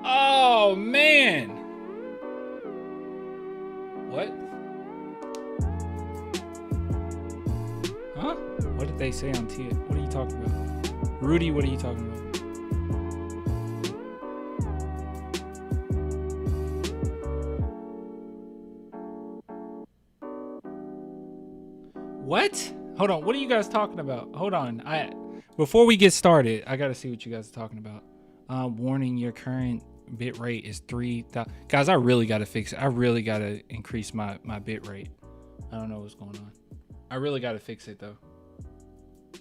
Oh, man. What? Huh? What did they say on Tia? What are you talking about? Rudy, what are you talking about? What? Hold on. What are you guys talking about? Hold on. Before we get started, I got to see what you guys are talking about. Warning, your current bit rate is 3,000. Guys, I really got to fix it. I really got to increase my bit rate. I don't know what's going on. I really got to fix it, though. I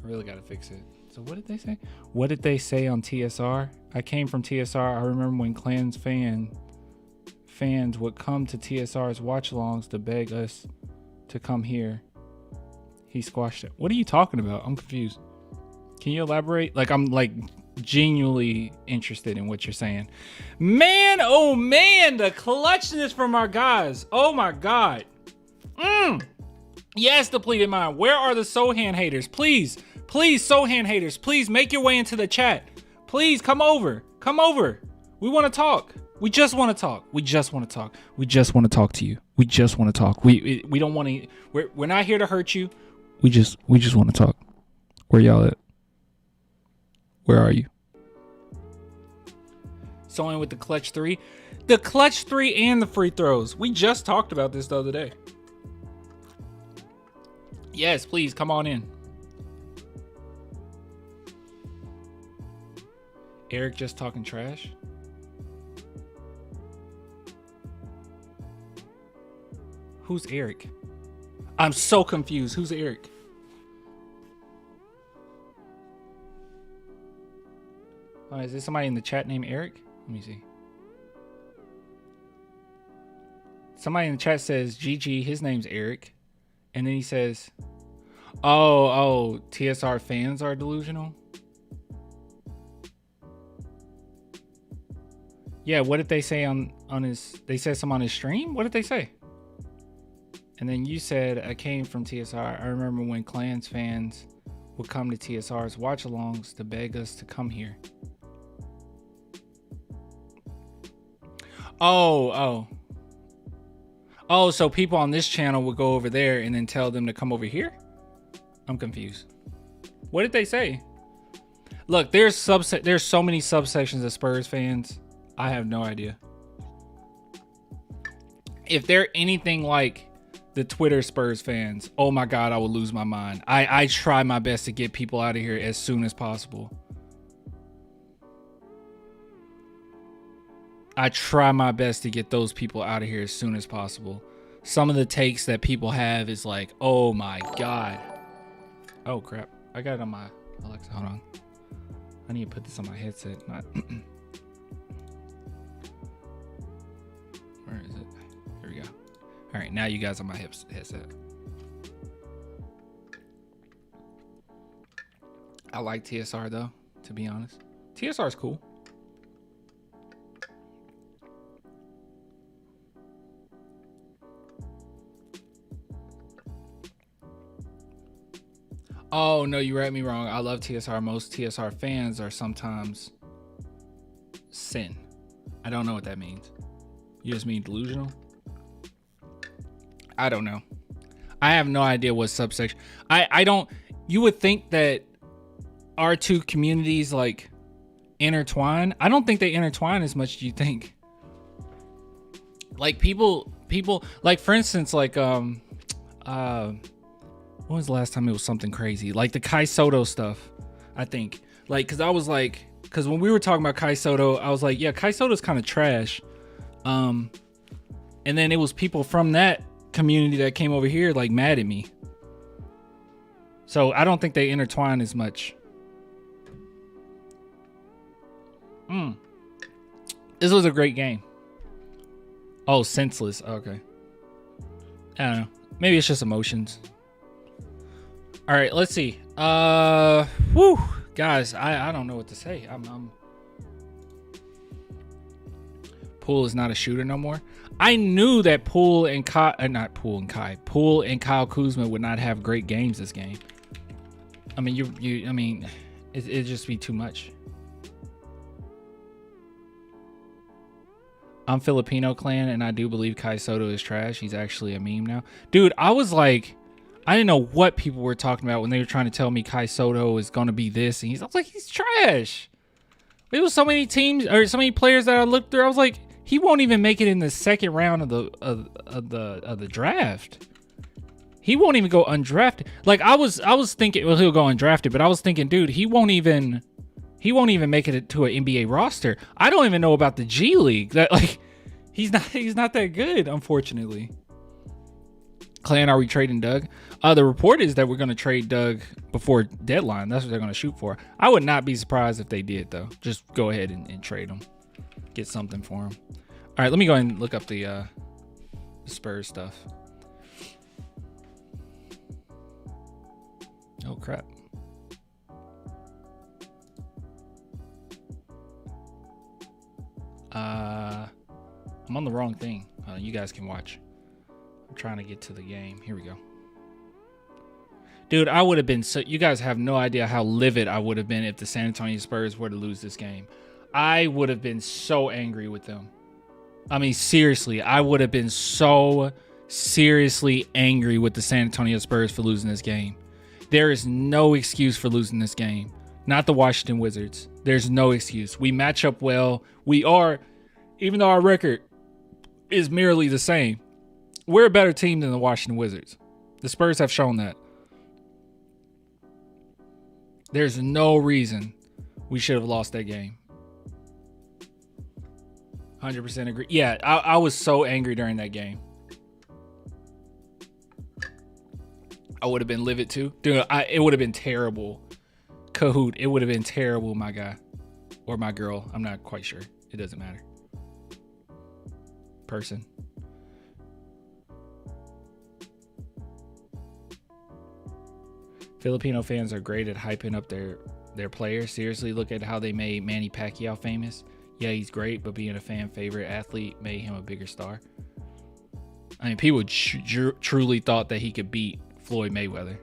really got to fix it. So what did they say? What did they say on TSR? I came from TSR. I remember when Clans fans would come to TSR's watch-alongs to beg us to come here. He squashed it. What are you talking about? I'm confused. Can you elaborate? Like, I'm like genuinely interested in what you're saying. Man, oh man, the clutchness from our guys. Oh my God. Yes, depleted mind. Where are the Sohan haters? Please, Sohan haters, please make your way into the chat. Please come over. Come over. We want to talk. We just want to talk. We just want to talk. We just want to talk to you. We just want to talk. We don't want to. We're not here to hurt you. We just want to talk. Where y'all at? Where are you? Sewing with the clutch 3. The clutch 3 and the free throws. We just talked about this the other day. Yes, please come on in. Eric just talking trash. Who's Eric? I'm so confused. Who's Eric? Oh, is there somebody in the chat named Eric? Let me see. Somebody in the chat says, GG, his name's Eric. And then he says, oh, TSR fans are delusional. Yeah, what did they say on his, they said something on his stream? What did they say? And then you said, I came from TSR. I remember when Clans fans would come to TSR's watch-alongs to beg us to come here. Oh, so people on this channel would go over there and then tell them to come over here? I'm confused. What did they say? Look, there's so many subsections of Spurs fans. I have no idea. If they're anything like the Twitter Spurs fans, oh my God, I would lose my mind. I try my best to get people out of here as soon as possible. I try my best to get those people out of here as soon as possible. Some of the takes that people have is like, oh my God. Oh crap. I got it on my Alexa. Hold on. I need to put this on my headset. Where is it? Here we go. All right, now you guys on my headset. I like TSR though, to be honest. TSR is cool. Oh, no, you read me wrong. I love TSR. Most TSR fans are sometimes sin. I don't know what that means. You just mean delusional? I don't know. I have no idea what subsection. I don't. You would think that our two communities like intertwine. I don't think they intertwine as much as you think. Like people like, for instance, like when was the last time it was something crazy? Like the Kai Soto stuff, I think. Like, cause when we were talking about Kai Soto, I was like, yeah, Kai Soto's kind of trash. And then it was people from that community that came over here like mad at me. So I don't think they intertwine as much. This was a great game. Oh, senseless. Okay. I don't know. Maybe it's just emotions. All right, let's see. Whew, guys, I don't know what to say. Poole is not a shooter no more. I knew that Poole and Kyle Kuzma would not have great games this game. I mean, it'd just be too much. I'm Filipino clan, and I do believe Kai Soto is trash. He's actually a meme now. Dude, I was like, I didn't know what people were talking about when they were trying to tell me Kai Soto is going to be this. And I was like, he's trash. There was so many teams or so many players that I looked through. I was like, he won't even make it in the second round of the draft. He won't even go undrafted. Like I was thinking, well, he'll go undrafted, but I was thinking, dude, he won't even make it to an NBA roster. I don't even know about the G League. That like he's not that good, unfortunately. Clan, are we trading Doug? The report is that we're going to trade Doug before deadline. That's what they're going to shoot for. I would not be surprised if they did, though. Just go ahead and trade him. Get something for him. All right, let me go ahead and look up the Spurs stuff. Oh, crap. I'm on the wrong thing. You guys can watch. I'm trying to get to the game. Here we go. Dude, I would have been so... You guys have no idea how livid I would have been if the San Antonio Spurs were to lose this game. I would have been so angry with them. I mean, seriously, I would have been so seriously angry with the San Antonio Spurs for losing this game. There is no excuse for losing this game. Not the Washington Wizards. There's no excuse. We match up well. We are, even though our record is merely the same, we're a better team than the Washington Wizards. The Spurs have shown that. There's no reason we should have lost that game. 100% agree. Yeah, I was so angry during that game. I would have been livid too. Dude, it would have been terrible. Kahoot, it would have been terrible, my guy. Or my girl. I'm not quite sure. It doesn't matter. Person. Filipino fans are great at hyping up their players. Seriously, look at how they made Manny Pacquiao famous. Yeah, he's great, but being a fan favorite athlete made him a bigger star. I mean, people truly thought that he could beat Floyd Mayweather.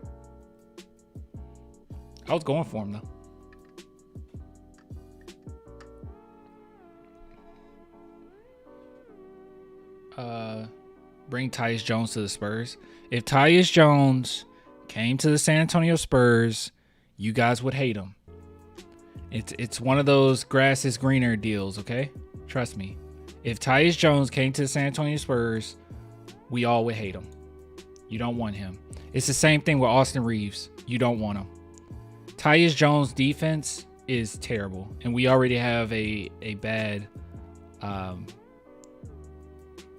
I was going for him, though. Bring Tyus Jones to the Spurs. If Tyus Jones came to the San Antonio Spurs, you guys would hate him. It's one of those grass is greener deals, okay? Trust me. If Tyus Jones came to the San Antonio Spurs, we all would hate him. You don't want him. It's the same thing with Austin Reeves. You don't want him. Tyus Jones' defense is terrible, and we already have a bad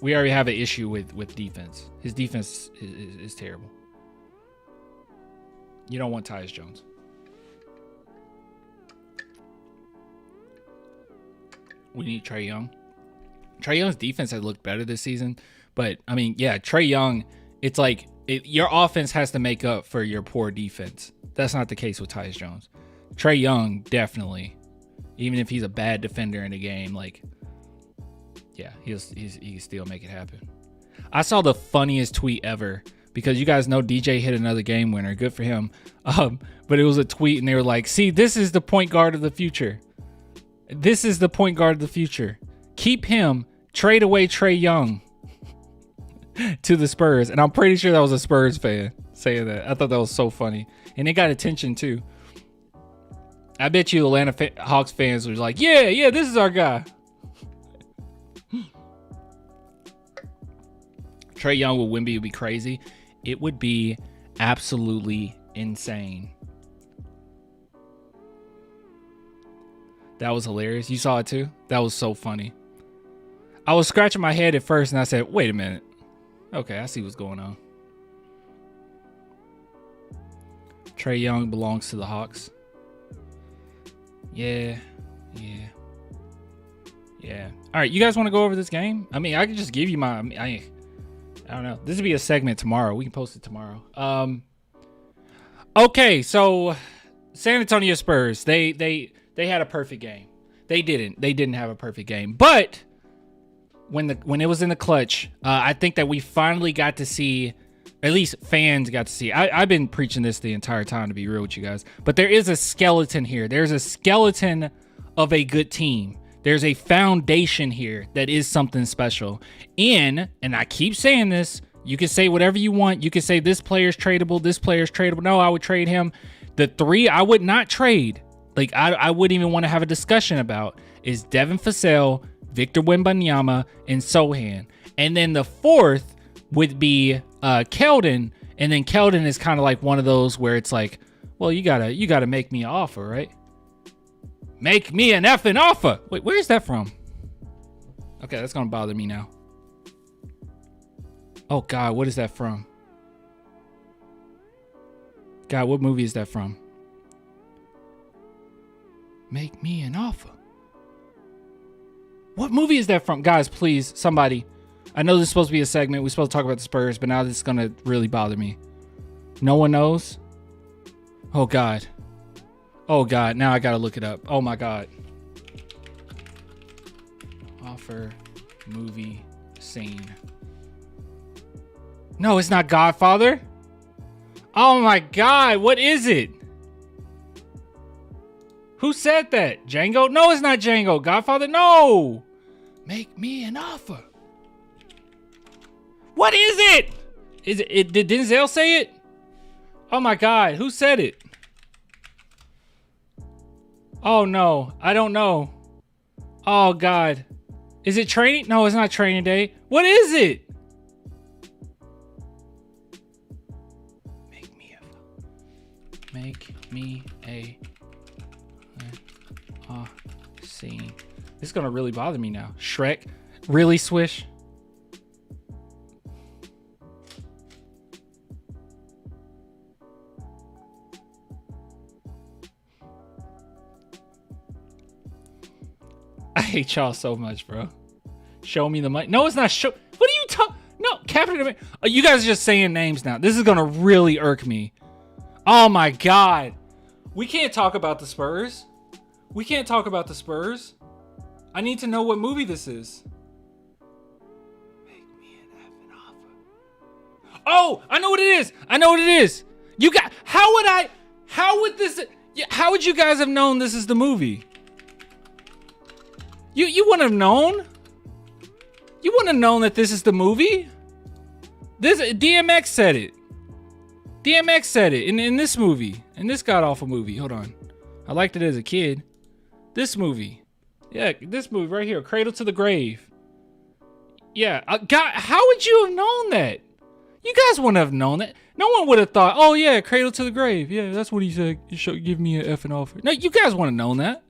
we already have an issue with defense. His defense is terrible. You don't want Tyus Jones. We need Trae Young. Trae Young's defense has looked better this season, but I mean, yeah, Trae Young, it's like your offense has to make up for your poor defense. That's not the case with Tyus Jones. Trae Young, definitely, even if he's a bad defender in the game, like, yeah, he can still make it happen. I saw the funniest tweet ever because you guys know DJ hit another game winner. Good for him. But it was a tweet and they were like, see, this is the point guard of the future. This is the point guard of the future. Keep him. Trade away Trae Young to the Spurs. And I'm pretty sure that was a Spurs fan saying that. I thought that was so funny. And it got attention too. I bet you Atlanta Hawks fans were like, yeah, this is our guy. Trae Young with Wemby would be crazy. It would be absolutely insane. That was hilarious. You saw it too? That was so funny. I was scratching my head at first and I said, wait a minute. Okay, I see what's going on. Trae Young belongs to the Hawks. Yeah. All right, you guys want to go over this game? I mean, I can just give you my... I don't know. This will be a segment tomorrow. We can post it tomorrow. Okay, so San Antonio Spurs, they had a perfect game. They didn't have a perfect game. But when it was in the clutch, I think that we finally got to see, at least fans got to see. I've been preaching this the entire time, to be real with you guys. But there is a skeleton here. There's a skeleton of a good team. There's a foundation here that is something special. And I keep saying this, you can say whatever you want. You can say this player's tradable, this player's tradable. No, I would trade him. The 3 I would not trade, like I wouldn't even want to have a discussion about, is Devin Vassell, Victor Wembanyama, and Sohan. And then the 4th would be Keldon. And then Keldon is kind of like one of those where it's like, well, you gotta make me an offer, right? Make me an effing offer. Wait, where's that from? Okay, that's gonna bother me now. Oh God, what is that from? God, what movie is that from? Make me an offer. What movie is that from? Guys, please, somebody. I know this is supposed to be a segment. We're supposed to talk about the Spurs, but now this is gonna really bother me. No one knows? Oh God. Oh God, now I gotta look it up. Oh my God. Offer movie scene. No, it's not Godfather. Oh my God, what is it? Who said that? Django? No, it's not Django. Godfather? No. Make me an offer. What is it? Is it? Did Denzel say it? Oh my God, who said it? Oh no, I don't know. Oh God. Is it Training? No, it's not Training Day. What is it? Make me a scene. This is gonna really bother me now. Shrek? Really, Swish? I hate y'all so much, bro. Show me the money. No, it's not. What are you talking? No, Captain America. You guys are just saying names now. This is gonna really irk me. Oh my God. We can't talk about the Spurs. We can't talk about the Spurs. I need to know what movie this is. Make me an effing offer. Oh, I know what it is. I know what it is. You got. How would you guys have known this is the movie? You wouldn't have known. You wouldn't have known that this is the movie. This DMX said it. DMX said it in this movie. In this god awful movie. Hold on. I liked it as a kid. This movie. Yeah, this movie right here. Cradle to the Grave. Yeah. God, how would you have known that? You guys wouldn't have known that. No one would have thought, oh yeah, Cradle to the Grave. Yeah, that's what he said. You should give me an effing offer. No, you guys wouldn't have known that.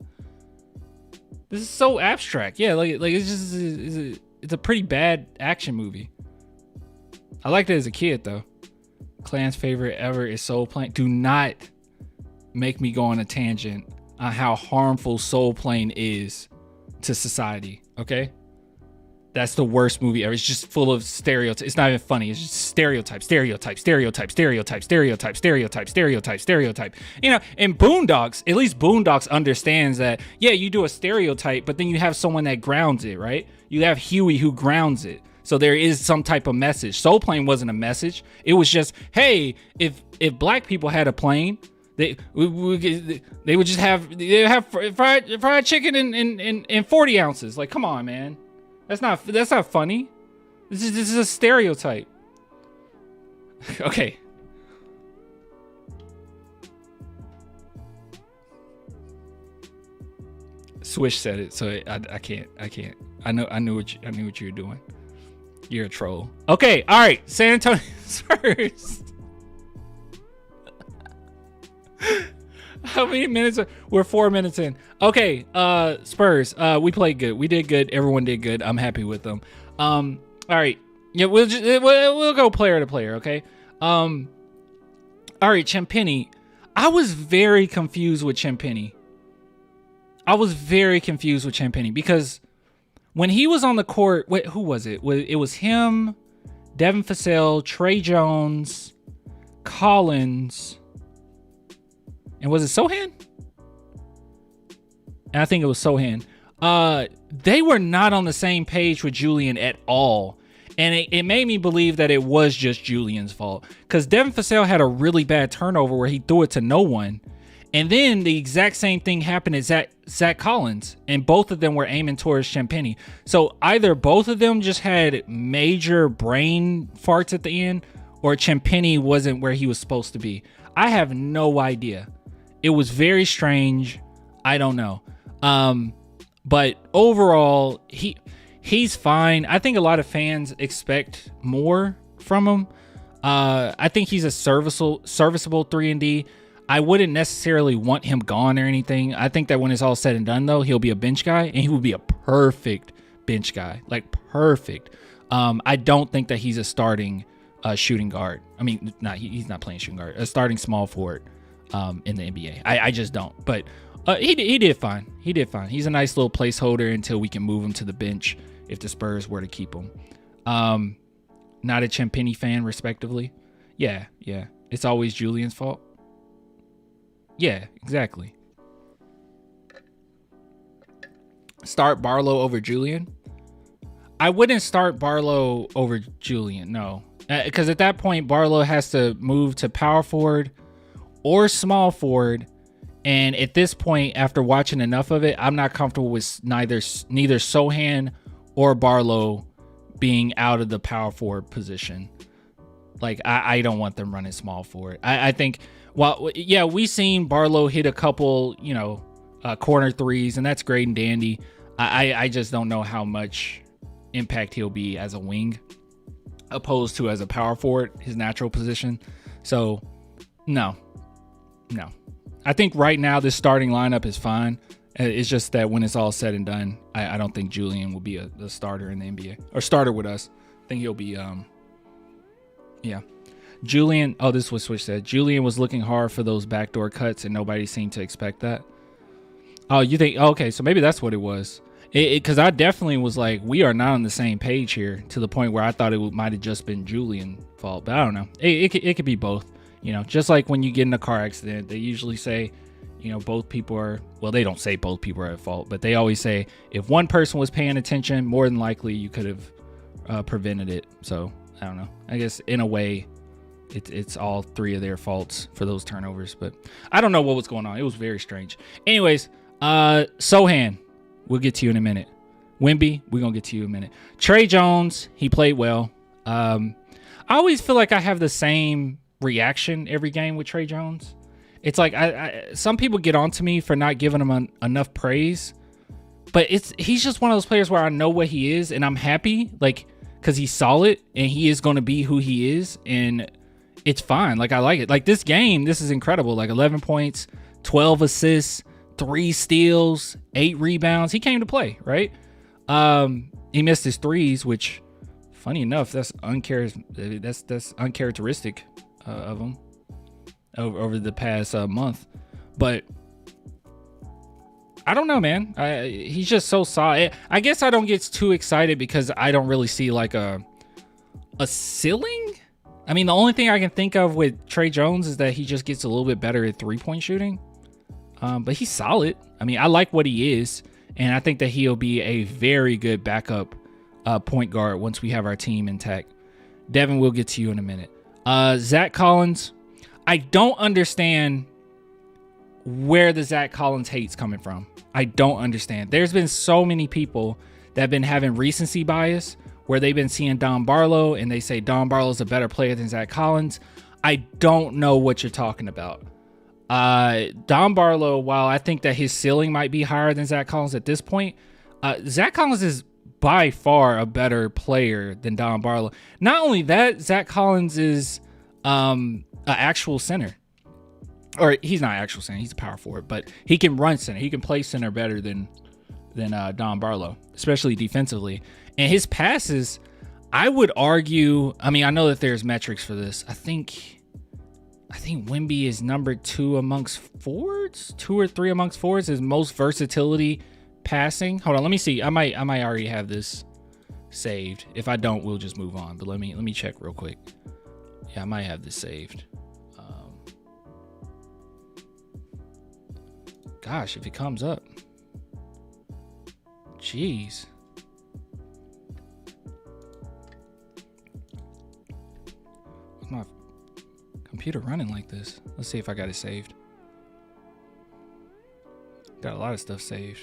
This is so abstract. Yeah, like it's just it's a pretty bad action movie. I liked it as a kid though. Clan's favorite ever is Soul Plane. Do not make me go on a tangent on how harmful Soul Plane is to society. Okay, that's the worst movie ever. It's just full of stereotypes. It's not even funny. It's just stereotype. You know, in Boondocks, at least Boondocks understands that, yeah, you do a stereotype, but then you have someone that grounds it, right? You have Huey who grounds it. So there is some type of message. Soul Plane wasn't a message. It was just, hey, if black people had a plane, they would just have fried chicken in 40 ounces. Like, come on, man. That's not funny. This is a stereotype. Okay. Swish said it, so I can't. I knew what you were doing. You're a troll. Okay, all right. San Antonio Spurs. How many minutes? We're 4 minutes in. Okay, Spurs. We played good. We did good. Everyone did good. I'm happy with them. All right. Yeah, we'll go player to player. Okay. All right, Champagnie. I was very confused with Champagnie. Because when he was on the court, wait, who was it? It was him, Devin Vassell, Trey Jones, Collins, and was it Sohan? And I think it was Sohan. They were not on the same page with Julian at all. And it made me believe that it was just Julian's fault. Because Devin Vassell had a really bad turnover where he threw it to no one. And then the exact same thing happened at Zach Collins, and both of them were aiming towards Champagnie. So either both of them just had major brain farts at the end, or Champagnie wasn't where he was supposed to be. I have no idea. It was very strange. I don't know. But overall, he's fine. I think a lot of fans expect more from him. I think he's a serviceable 3-and-D. I wouldn't necessarily want him gone or anything. I think that when it's all said and done, though, he'll be a bench guy, and he will be a perfect bench guy, like perfect. I don't think that he's a starting shooting guard. I mean, he's not playing shooting guard. A starting small forward in the NBA. I just don't. But he did fine. He did fine. He's a nice little placeholder until we can move him to the bench if the Spurs were to keep him. Not a Champagnie fan, respectively. Yeah. It's always Julian's fault. Yeah, exactly. Start Barlow over Julian? I wouldn't start Barlow over Julian, no. Because at that point, Barlow has to move to power forward or small forward. And at this point, after watching enough of it, I'm not comfortable with neither Sohan or Barlow being out of the power forward position. Like, I don't want them running small forward. I think... Well, yeah, we seen Barlow hit a couple, corner threes, and that's great and dandy. I just don't know how much impact he'll be as a wing opposed to as a power forward, his natural position. So, no. I think right now this starting lineup is fine. It's just that when it's all said and done, I don't think Julian will be a starter in the NBA. Or starter with us. I think he'll be, yeah. Julian, this is what Switch said. Julian was looking hard for those backdoor cuts, and nobody seemed to expect that. Oh, you think? Okay, so maybe that's what it was. Because I definitely was like, we are not on the same page here, to the point where I thought it might have just been Julian's fault. But I don't know. It could be both. Just like when you get in a car accident, they usually say, both people are. Well, they don't say both people are at fault, but they always say if one person was paying attention, more than likely you could have prevented it. So I don't know. I guess in a way, it's all three of their faults for those turnovers, but I don't know what was going on. It was very strange. Anyways, Sohan, we'll get to you in a minute. Wemby, we're going to get to you in a minute. Trey Jones, he played well. I always feel like I have the same reaction every game with Trey Jones. It's like some people get on to me for not giving him enough praise, but he's just one of those players where I know what he is, and I'm happy, because he's solid, and he is going to be who he is, and it's fine. Like, I like it. Like, this game, this is incredible. Like, 11 points, 12 assists, 3 steals, 8 rebounds. He came to play, right? He missed his threes, which, funny enough, that's uncharacteristic of him over the past month. But I don't know, man. He's just so solid. I guess I don't get too excited because I don't really see like a ceiling. I mean, the only thing I can think of with Trey Jones is that he just gets a little bit better at 3-point shooting. But he's solid. I mean, I like what he is, and I think that he'll be a very good backup point guard once we have our team intact. Devin, we'll get to you in a minute. Zach Collins, I don't understand where the Zach Collins hate's coming from. I don't understand. There's been so many people that have been having recency bias where they've been seeing Don Barlow and they say Don Barlow's a better player than Zach Collins. I don't know what you're talking about. Don Barlow, while I think that his ceiling might be higher than Zach Collins at this point, Zach Collins is by far a better player than Don Barlow. Not only that, Zach Collins is an actual center. Or he's not actual center, he's a power forward, but he can run center. He can play center better than Don Barlow, especially defensively. And his passes, I would argue, I mean, I know that there's metrics for this. I think Wemby is number 2 amongst forwards, 2 or 3 amongst forwards, his most versatility passing. Hold on, let me see. I might already have this saved. If I don't, we'll just move on. But let me check real quick. Yeah, I might have this saved. Gosh, if it comes up. Jeez. What's my computer running like this? Let's see if I got it saved. Got a lot of stuff saved.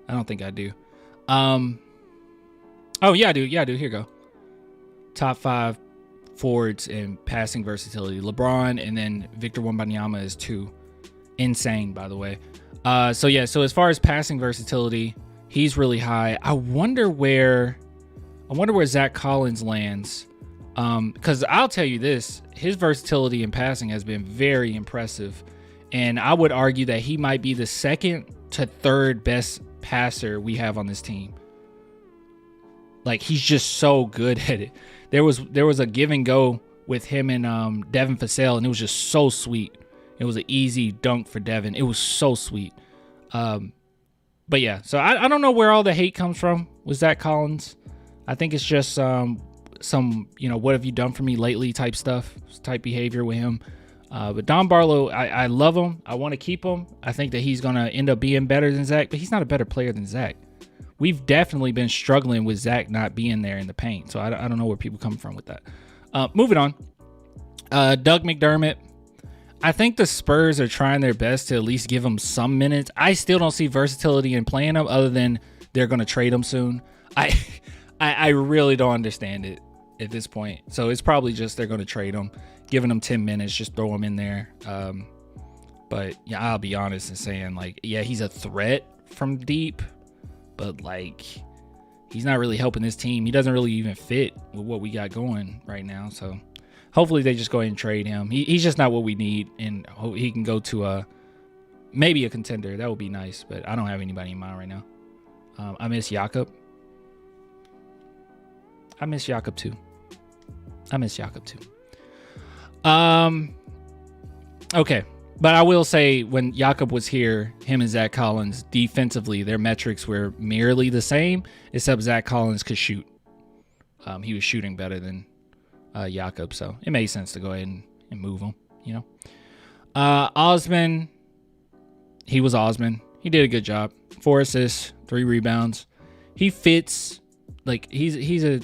I don't think I do. Oh yeah, I do. Yeah, I do. Here you go. Top 5 forwards in passing versatility. LeBron and then Victor Wembanyama is 2. Insane, by the way. So yeah, so as far as passing versatility, he's really high. I wonder where Zach Collins lands. Because I'll tell you this, his versatility in passing has been very impressive. And I would argue that he might be the 2nd to 3rd best passer we have on this team. Like, he's just so good at it. There was a give and go with him and Devin Vassell, and it was just so sweet. It was an easy dunk for Devin. It was so sweet. But yeah, so I don't know where all the hate comes from with Zach Collins. I think it's just some, what have you done for me lately type stuff, type behavior with him. But Don Barlow, I love him. I want to keep him. I think that he's going to end up being better than Zach, but he's not a better player than Zach. We've definitely been struggling with Zach not being there in the paint. So I don't know where people come from with that. Moving on. Doug McDermott. I think the Spurs are trying their best to at least give him some minutes. I still don't see versatility in playing him other than they're going to trade him soon. I really don't understand it at this point. So it's probably just they're going to trade him, giving him 10 minutes, just throw him in there. But yeah, I'll be honest in saying, like, yeah, he's a threat from deep, but like, he's not really helping this team. He doesn't really even fit with what we got going right now. So hopefully they just go ahead and trade him. He's just not what we need, and he can go to maybe a contender. That would be nice, but I don't have anybody in mind right now. I miss Jakob. I miss Jakob too. Okay. But I will say, when Jakob was here, him and Zach Collins, defensively, their metrics were merely the same, except Zach Collins could shoot. He was shooting better than Jakob, so it made sense to go ahead and move him, Osman, he was Osman. He did a good job. 4 assists, 3 rebounds. He fits. Like, he's a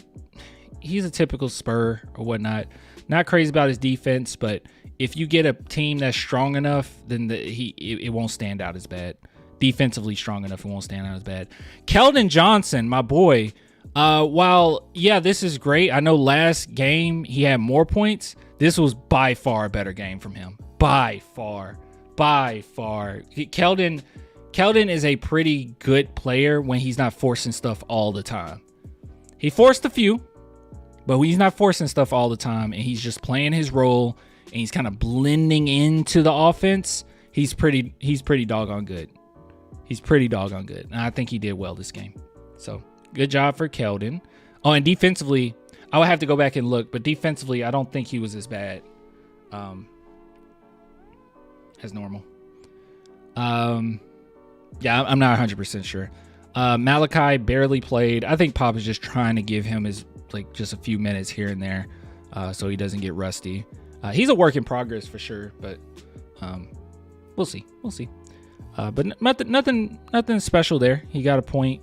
typical Spur or whatnot. Not crazy about his defense, but if you get a team that's strong enough, then it won't stand out as bad. Defensively strong enough, it won't stand out as bad. Keldon Johnson, my boy. While, yeah, this is great. I know last game he had more points. This was by far a better game from him. By far. Keldon is a pretty good player when he's not forcing stuff all the time. He forced a few, but he's not forcing stuff all the time, and he's just playing his role, and he's kind of blending into the offense. He's pretty doggone good. And I think he did well this game. So good job for Keldon. Oh, and defensively, I would have to go back and look, but defensively, I don't think he was as bad as normal. Yeah, I'm not 100% sure. Malachi barely played. I think Pop is just trying to give him just a few minutes here and there, so he doesn't get rusty. He's a work in progress for sure, but we'll see. But nothing special there. He got a point.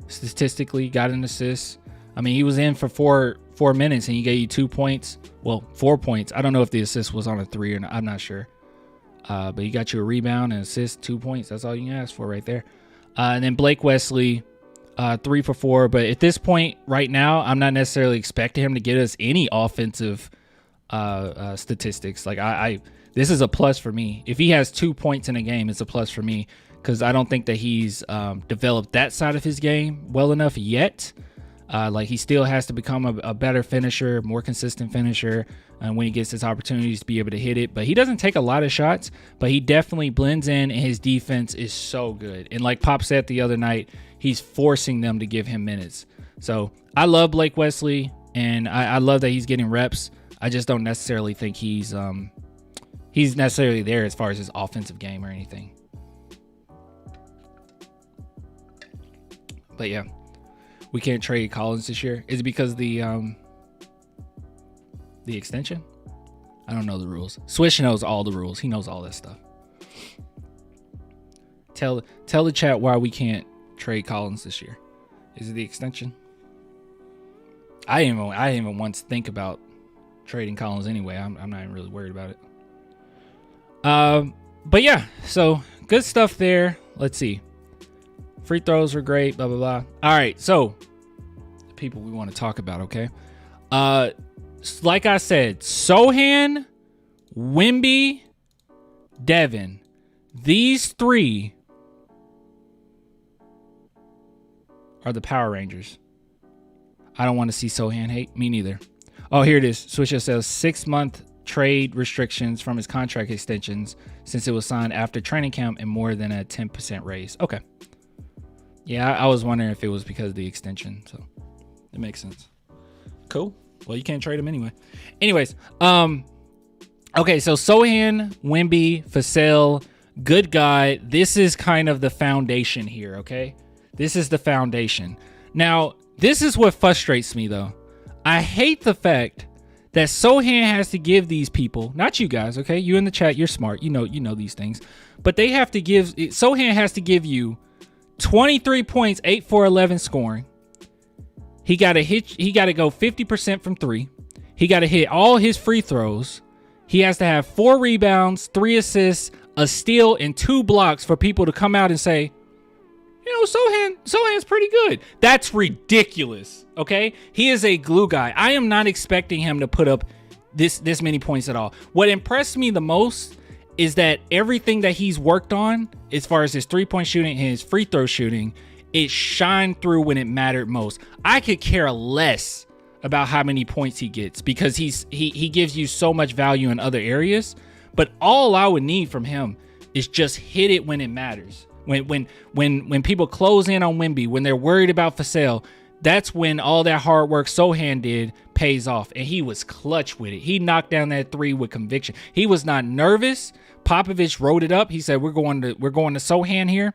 Statistically, got an assist. I mean, he was in for four minutes and he gave you 2 points. Well, 4 points. I don't know if the assist was on a 3 or not. I'm not sure. But he got you a rebound and assist, 2 points. That's all you can ask for right there. And then Blake Wesley, 3 for 4. But at this point right now, I'm not necessarily expecting him to get us any offensive statistics. Like this is a plus for me. If he has 2 points in a game, it's a plus for me, because I don't think that he's developed that side of his game well enough yet. Like, he still has to become a better finisher, more consistent finisher, and when he gets his opportunities to be able to hit it. But he doesn't take a lot of shots, but he definitely blends in, and his defense is so good. And like Pop said the other night, he's forcing them to give him minutes. So I love Blake Wesley, and I love that he's getting reps. I just don't necessarily think he's necessarily there as far as his offensive game or anything. But yeah, we can't trade Collins this year. Is it because the extension? I don't know the rules. Swish knows all the rules. He knows all that stuff. Tell the chat why we can't trade Collins this year. Is it the extension? I didn't even once think about trading Collins anyway. I'm not even really worried about it. But yeah, so good stuff there. let's see. Free throws were great, blah, blah, blah. All right, so the people we want to talk about, okay? Like I said, Sohan, Wemby, Devin. These three are the Power Rangers. I don't want to see Sohan hate. Me neither. Oh, here it is. Swisher says 6-month trade restrictions from his contract extensions since it was signed after training camp and more than a 10% raise. Okay. Yeah, I was wondering if it was because of the extension. So it makes sense. Cool. Well, you can't trade him anyway. Anyways, okay, so Sohan, Wemby, Vassell, good guy. This is kind of the foundation here, okay? This is the foundation. Now, this is what frustrates me, though. I hate the fact that Sohan has to give these people, not you guys, okay? You in the chat, you're smart. You know these things. But they have to give, Sohan has to give you 23 points, 8 for 11 scoring. He got to go 50% from 3. He got to hit all his free throws. He has to have 4 rebounds, 3 assists, a steal, and 2 blocks for people to come out and say, you know, Sohan's pretty good. That's ridiculous, okay? He is a glue guy. I am not expecting him to put up this many points at all. What impressed me the most is that everything that he's worked on, as far as his three-point shooting and his free throw shooting, it shined through when it mattered most. I could care less about how many points he gets because he gives you so much value in other areas. But all I would need from him is just hit it when it matters. When people close in on Wemby, when they're worried about Vassell, that's when all that hard work Sohan did pays off. And he was clutch with it. He knocked down that 3 with conviction. He was not nervous. Popovich wrote it up. He said, we're going to Sohan here.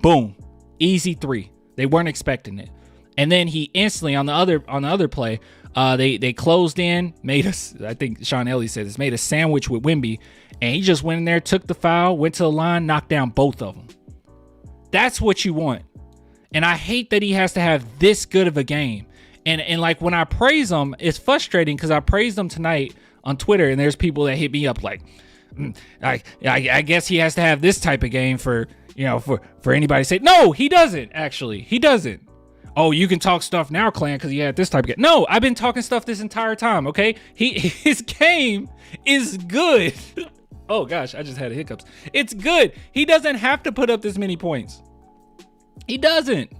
Boom. Easy 3. They weren't expecting it. And then he instantly on the other play, they closed in, made us, I think Sean Elliott said this, made a sandwich with Wemby, and he just went in there, took the foul, went to the line, knocked down both of them. That's what you want. And I hate that he has to have this good of a game. And like when I praise him, it's frustrating because I praised him tonight on Twitter, and there's people that hit me up like, I guess he has to have this type of game for anybody to say, no, he doesn't actually. He doesn't. Oh, you can talk stuff now, Clan, because he had this type of game. No, I've been talking stuff this entire time, okay? His game is good. Oh, gosh, I just had hiccups. It's good. He doesn't have to put up this many points. He doesn't.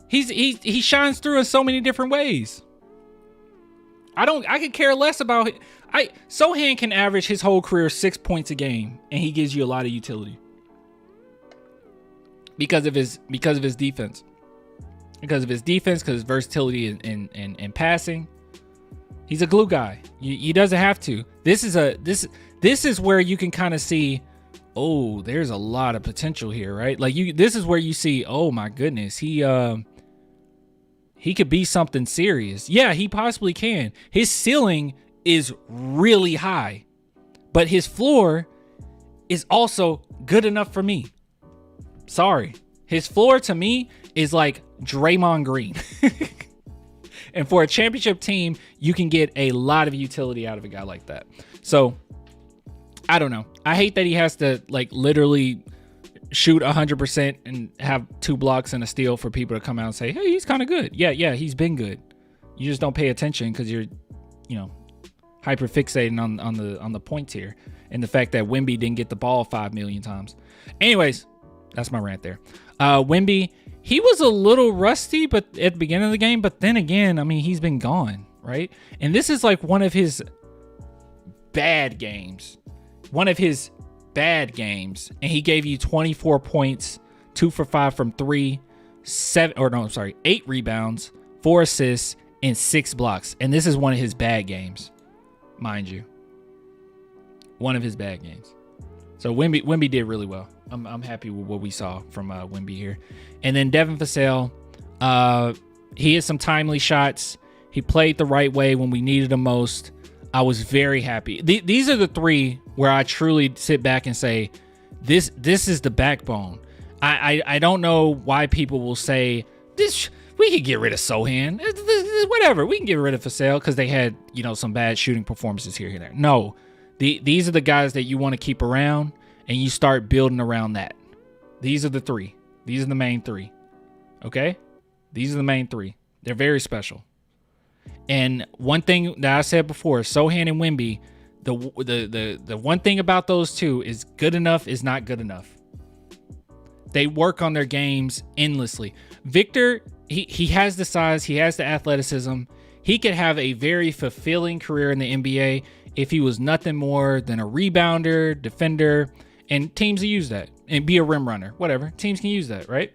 He shines through in so many different ways. I could care less about it. Sohan can average his whole career 6 points a game, and he gives you a lot of utility. Because of his defense. Because of his defense, because his versatility in passing. He's a glue guy. He doesn't have to. This is where you can kind of see, oh, there's a lot of potential here, right? Like this is where you see, oh my goodness, he could be something serious. Yeah, he possibly can. His ceiling is really high, but his floor is also good enough for me. Sorry. His floor to me is like Draymond Green. And for a championship team, you can get a lot of utility out of a guy like that. So, I don't know. I hate that he has to like literally shoot 100% and have 2 blocks and a steal for people to come out and say, hey, he's kind of good. Yeah, he's been good. You just don't pay attention because you're, hyper fixating on the points here and the fact that Wemby didn't get the ball 5 million times. Anyways, that's my rant there. Wemby, he was a little rusty, but at the beginning of the game, but then again, I mean, he's been gone, right? And this is like one of his bad games. And he gave you 24 points, 2 for 5 from 3, 8 rebounds, 4 assists, and 6 blocks. And this is one of his bad games, mind you. One of his bad games. So Wemby did really well. I'm happy with what we saw from Wemby here. And then Devin Vassell, he had some timely shots. He played the right way when we needed him most. I was very happy. These are the 3 where I truly sit back and say, this is the backbone. I don't know why people will say, this we could get rid of Sohan. Whatever, we can get rid of Vassell because they had some bad shooting performances here and there. No, these are the guys that you want to keep around, and you start building around that. These are the three. These are the main three. Okay? These are the main three. They're very special. And one thing that I said before, Sochan and Wemby, the one thing about those two is good enough is not good enough. They work on their games endlessly. Victor, he has the size, he has the athleticism. He could have a very fulfilling career in the NBA if he was nothing more than a rebounder, defender, and teams will use that, and be a rim runner, whatever. Teams can use that, right?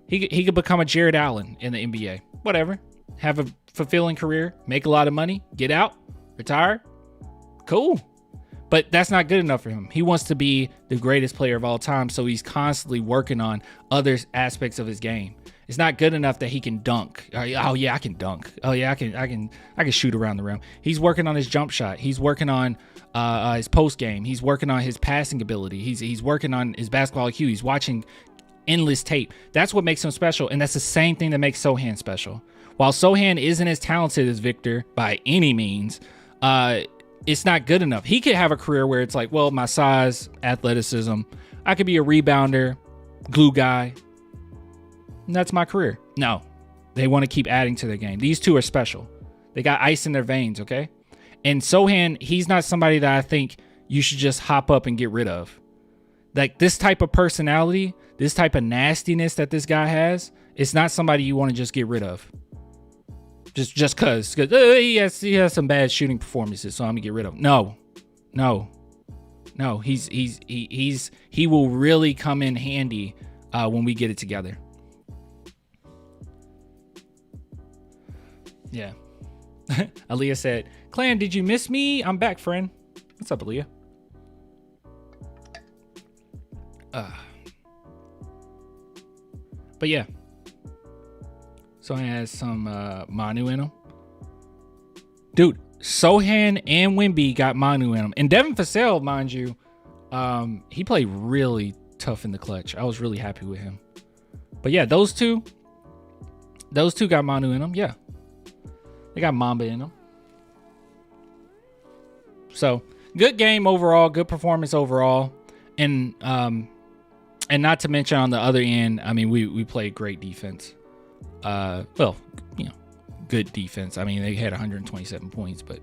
He could become a Jared Allen in the NBA, whatever. Have a fulfilling career, make a lot of money, get out, retire. Cool. But that's not good enough for him. He wants to be the greatest player of all time, so he's constantly working on other aspects of his game. It's not good enough that he can dunk. Oh yeah, I can dunk. Oh yeah, I can shoot around the rim. He's working on his jump shot. He's working on his post game. He's working on his passing ability. He's working on his basketball IQ. He's watching endless tape. That's what makes him special, and that's the same thing that makes Sochan special. While Sochan isn't as talented as Victor by any means, it's not good enough. He could have a career where it's like, well, my size, athleticism, I could be a rebounder, glue guy, and that's my career. No, they want to keep adding to their game. These two are special. They got ice in their veins, okay? And Sochan, he's not somebody that I think you should just hop up and get rid of. Like this type of personality, this type of nastiness that this guy has, it's not somebody you want to just get rid of. Just cause he has some bad shooting performances, so I'm gonna get rid of him. No. He will really come in handy when we get it together. Yeah. Aaliyah said, "Clan, did you miss me? I'm back, friend." What's up, Aaliyah? But yeah. So he has some Manu in him. Dude, Sochan and Wemby got Manu in him. And Devin Vassell, mind you, he played really tough in the clutch. I was really happy with him. But yeah, those two got Manu in them. Yeah. They got Mamba in them. So, good game overall, good performance overall. And not to mention on the other end, I mean, we played great defense. Well, you know, good defense. I mean, they had 127 points, but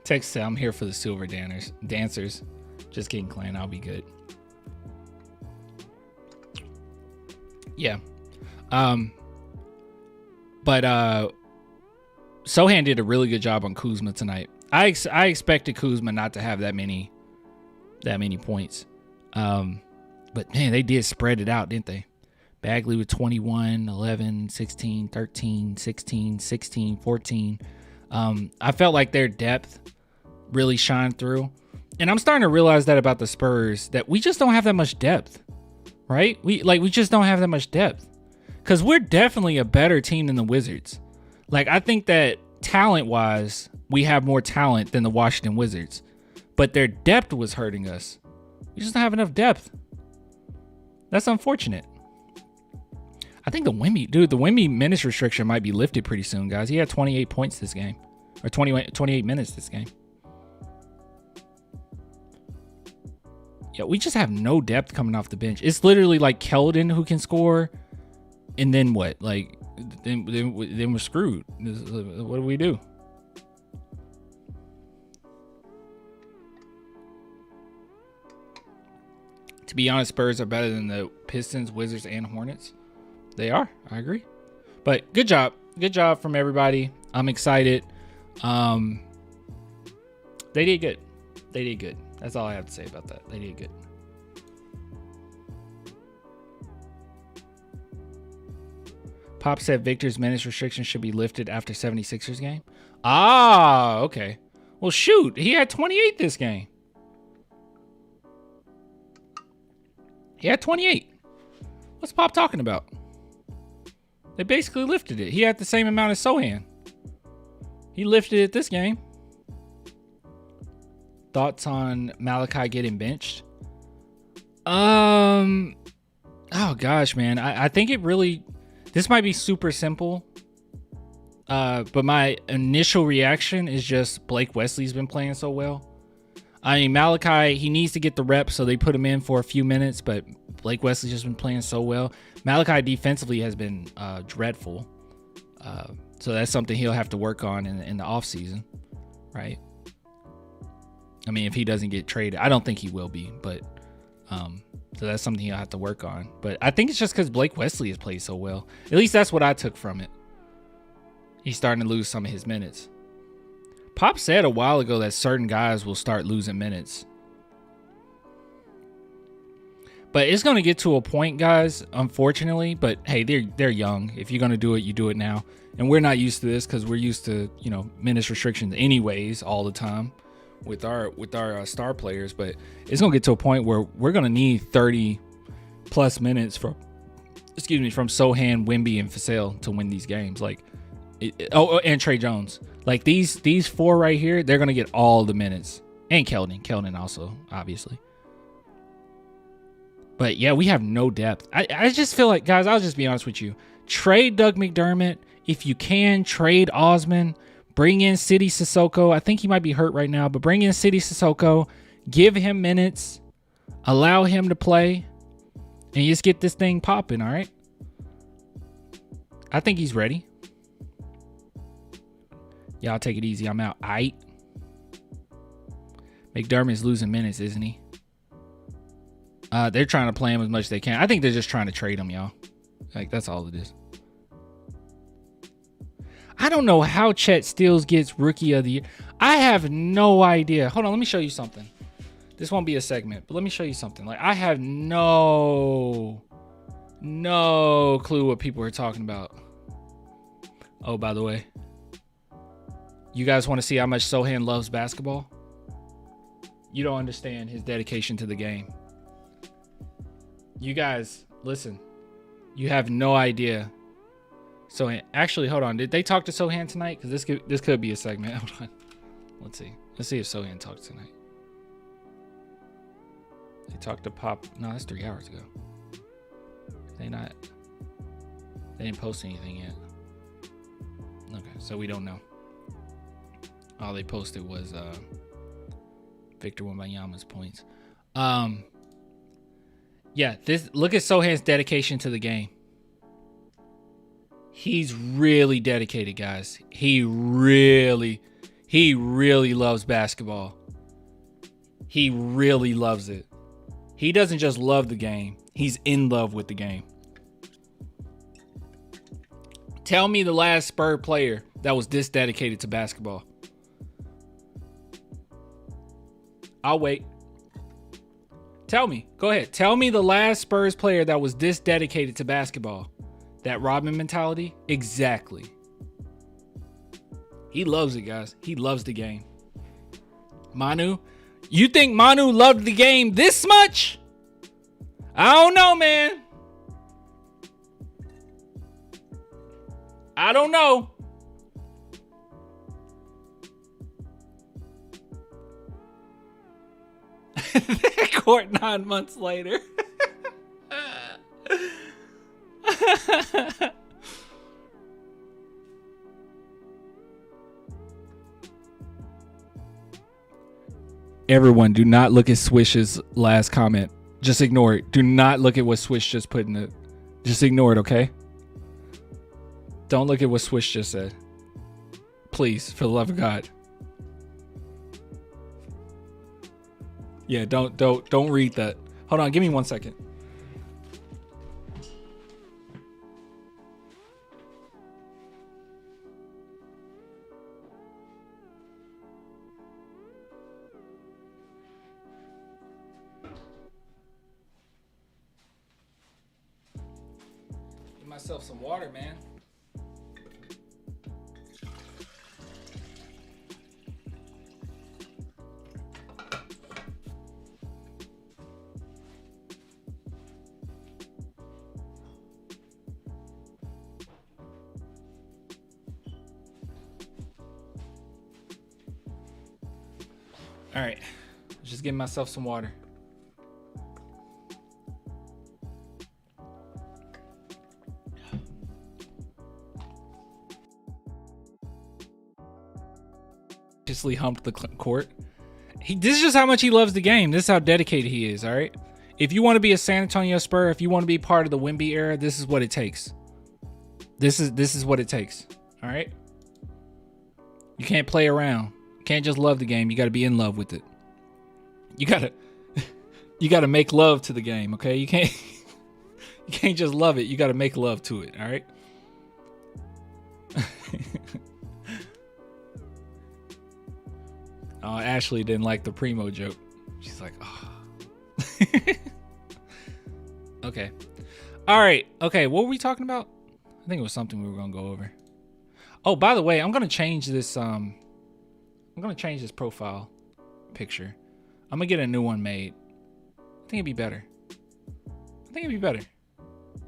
Text said, "I'm here for the silver dancers. Just kidding, Clan. I'll be good." Yeah. But Sochan did a really good job on Kuzma tonight. I expected Kuzma not to have that many points. But man, they did spread it out, didn't they? Bagley with 21, 11, 16, 13, 16, 16, 14. I felt like their depth really shined through. And I'm starting to realize that about the Spurs, that we just don't have that much depth, right? We just don't have that much depth. Because we're definitely a better team than the Wizards. Like, I think that talent-wise, we have more talent than the Washington Wizards. But their depth was hurting us. We just don't have enough depth. That's unfortunate. I think the Wemby minutes restriction might be lifted pretty soon, guys. He had 28 points this game. Or 28 minutes this game. Yeah, we just have no depth coming off the bench. It's literally like Keldon who can score. And then what? Like, then we're screwed. What do we do? To be honest, Spurs are better than the Pistons, Wizards, and Hornets. They are. I agree. But good job. Good job from everybody. I'm excited. They did good. They did good. That's all I have to say about that. They did good. Pop said Victor's minutes restriction should be lifted after 76ers game. Ah, okay. Well, shoot. He had 28 this game. He had 28. What's Pop talking about? They basically lifted it. He had the same amount as Sochan. He lifted it this game. Thoughts on Malachi getting benched? Oh gosh, man. I think it really, this might be super simple. But my initial reaction is just Blake Wesley's been playing so well. I mean, Malachi, he needs to get the reps, so they put him in for a few minutes, but Blake Wesley's just been playing so well. Malachi defensively has been dreadful. So that's something he'll have to work on in the offseason, right? I mean, if he doesn't get traded, I don't think he will be, but so that's something he'll have to work on. But I think it's just because Blake Wesley has played so well. At least that's what I took from it. He's starting to lose some of his minutes. Pop said a while ago that certain guys will start losing minutes. But it's going to get to a point, guys, unfortunately. But, hey, they're young. If you're going to do it, you do it now. And we're not used to this because we're used to, minutes restrictions anyways all the time with our star players. But it's going to get to a point where we're going to need 30-plus minutes from Sohan, Wemby, and Vassell to win these games. And Trey Jones. Like these four right here, they're gonna get all the minutes. And Keldon also, obviously. But yeah, we have no depth. I just feel like, guys, I'll just be honest with you. Trade Doug McDermott. If you can, trade Osman. Bring in Sidi Sissoko. I think he might be hurt right now, but bring in Sidi Sissoko. Give him minutes. Allow him to play. And just get this thing popping, all right? I think he's ready. Y'all take it easy. I'm out. Aight. McDermott's losing minutes, isn't he? They're trying to play him as much as they can. I think they're just trying to trade him, y'all. Like, that's all it is. I don't know how Chet Steels gets Rookie of the Year. I have no idea. Hold on, let me show you something. This won't be a segment, but let me show you something. Like, I have no clue what people are talking about. Oh, by the way. You guys want to see how much Sohan loves basketball? You don't understand his dedication to the game. You guys, listen. You have no idea. Sohan, actually, hold on. Did they talk to Sohan tonight? Because this could be a segment. Hold on. Let's see. Let's see if Sohan talked tonight. They talked to Pop. No, that's 3 hours ago. They didn't post anything yet. Okay, so we don't know. All they posted was Victor Wembanyama's points. Yeah, look at Sohan's dedication to the game. He's really dedicated, guys. He really loves basketball. He really loves it. He doesn't just love the game. He's in love with the game. Tell me the last Spurs player that was this dedicated to basketball. I'll wait. Tell me. Go ahead. Tell me the last Spurs player that was this dedicated to basketball. That Rodman mentality? Exactly. He loves it, guys. He loves the game. Manu? You think Manu loved the game this much? I don't know, man. I don't know. Court 9 months later. Everyone, do not look at Swish's last comment. Just ignore it. Do not look at what Swish just put in it. Just ignore it, okay? Don't look at what Swish just said. Please, for the love of God. Yeah, don't read that. Hold on, give me 1 second. Give myself some water, man. All right, just give myself some water. Just humped the court. This is just how much he loves the game. This is how dedicated he is, all right? If you want to be a San Antonio Spur, if you want to be part of the Wemby era, this is what it takes. This is what it takes, all right? You can't play around. You can't just love the game. You got to be in love with it. You got to make love to the game, okay? You can't just love it. You got to make love to it, all right? Oh, Ashley didn't like the Primo joke. She's like, oh. Okay. All right. Okay. What were we talking about? I think it was something we were going to go over. Oh, by the way, I'm going to change this. I'm going to change this profile picture. I'm going to get a new one made. I think it'd be better.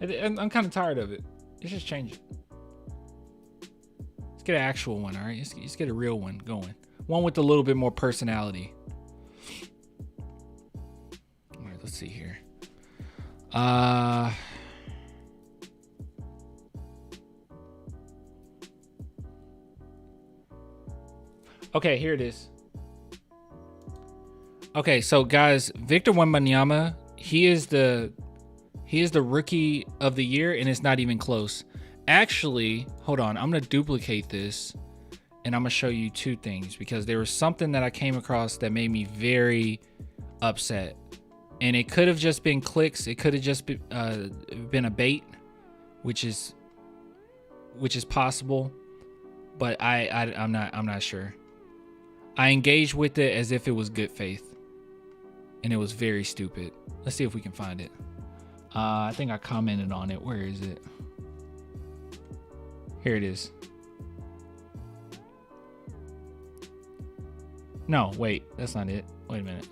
I'm kind of tired of it. Let's just change it. Let's get an actual one. All right. Let's get a real one going. One with a little bit more personality. All right, let's see here. Okay, here it is. Okay, so guys, Victor Wembanyama, he is the rookie of the year, and it's not even close. Actually, hold on, I'm gonna duplicate this. And I'm going to show you two things because there was something that I came across that made me very upset. And it could have just been clicks. It could have just been a bait, which is possible. But I'm not sure. I engaged with it as if it was good faith. And it was very stupid. Let's see if we can find it. I think I commented on it. Where is it? Here it is. No, wait, that's not it. Wait a minute.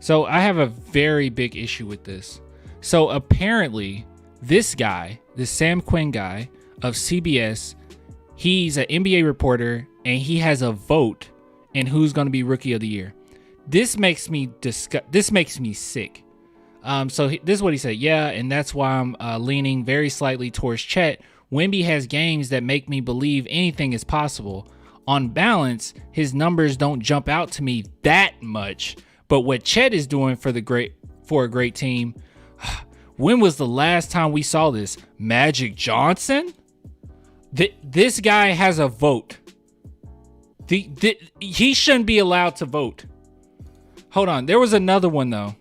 So I have a very big issue with this. So apparently this guy, this Sam Quinn guy of CBS, he's an NBA reporter and he has a vote in who's going to be rookie of the year. This makes me sick. So this is what he said. Yeah, and that's why I'm leaning very slightly towards Chet. Wemby has games that make me believe anything is possible. On balance, his numbers don't jump out to me that much, but what Chet is doing for a great team. When was the last time we saw this? Magic Johnson? This guy has a vote. He shouldn't be allowed to vote. Hold on, there was another one though.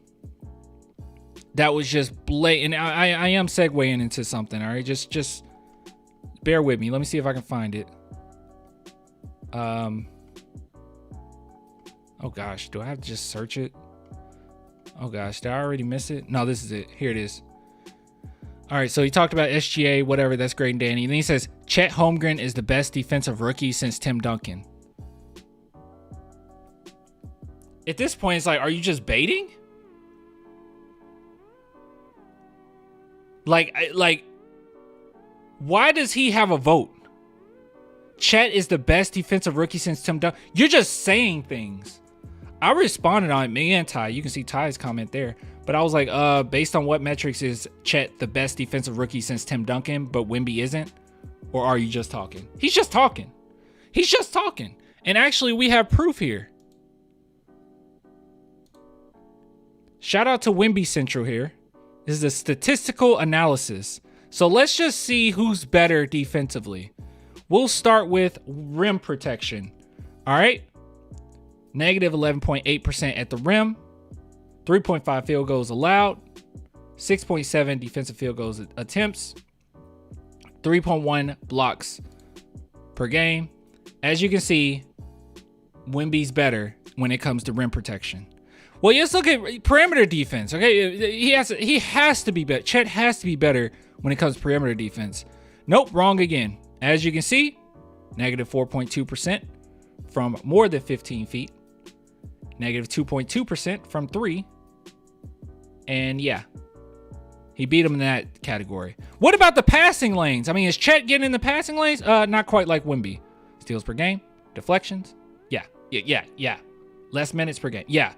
That was just blatant. I am segueing into something. All right, just bear with me. Let me see if I can find it. Oh gosh, do I have to just search it? Oh gosh, did I already miss it? No, this is it. Here it is. All right, so he talked about SGA, whatever, that's great and dandy. And then he says, Chet Holmgren is the best defensive rookie since Tim Duncan. At this point, it's like, are you just baiting? Like, why does he have a vote? Chet is the best defensive rookie since Tim Duncan. You're just saying things. I responded on it, me and Ty. You can see Ty's comment there. But I was like, based on what metrics is Chet the best defensive rookie since Tim Duncan, but Wemby isn't? Or are you just talking? He's just talking. He's just talking. And actually, we have proof here. Shout out to Wemby Central here. This is a statistical analysis. So let's just see who's better defensively. We'll start with rim protection. All right. Negative 11.8% at the rim. 3.5 field goals allowed. 6.7 defensive field goals attempts. 3.1 blocks per game. As you can see, Wemby's better when it comes to rim protection. Well, let's look at perimeter defense. Okay, he has to be better. Chet has to be better when it comes to perimeter defense. Nope, wrong again. As you can see, negative 4.2% from more than 15 feet. Negative 2.2% from 3. And yeah, he beat him in that category. What about the passing lanes? I mean, is Chet getting in the passing lanes? Not quite like Wemby. Steals per game, deflections. Yeah. Less minutes per game. Yeah.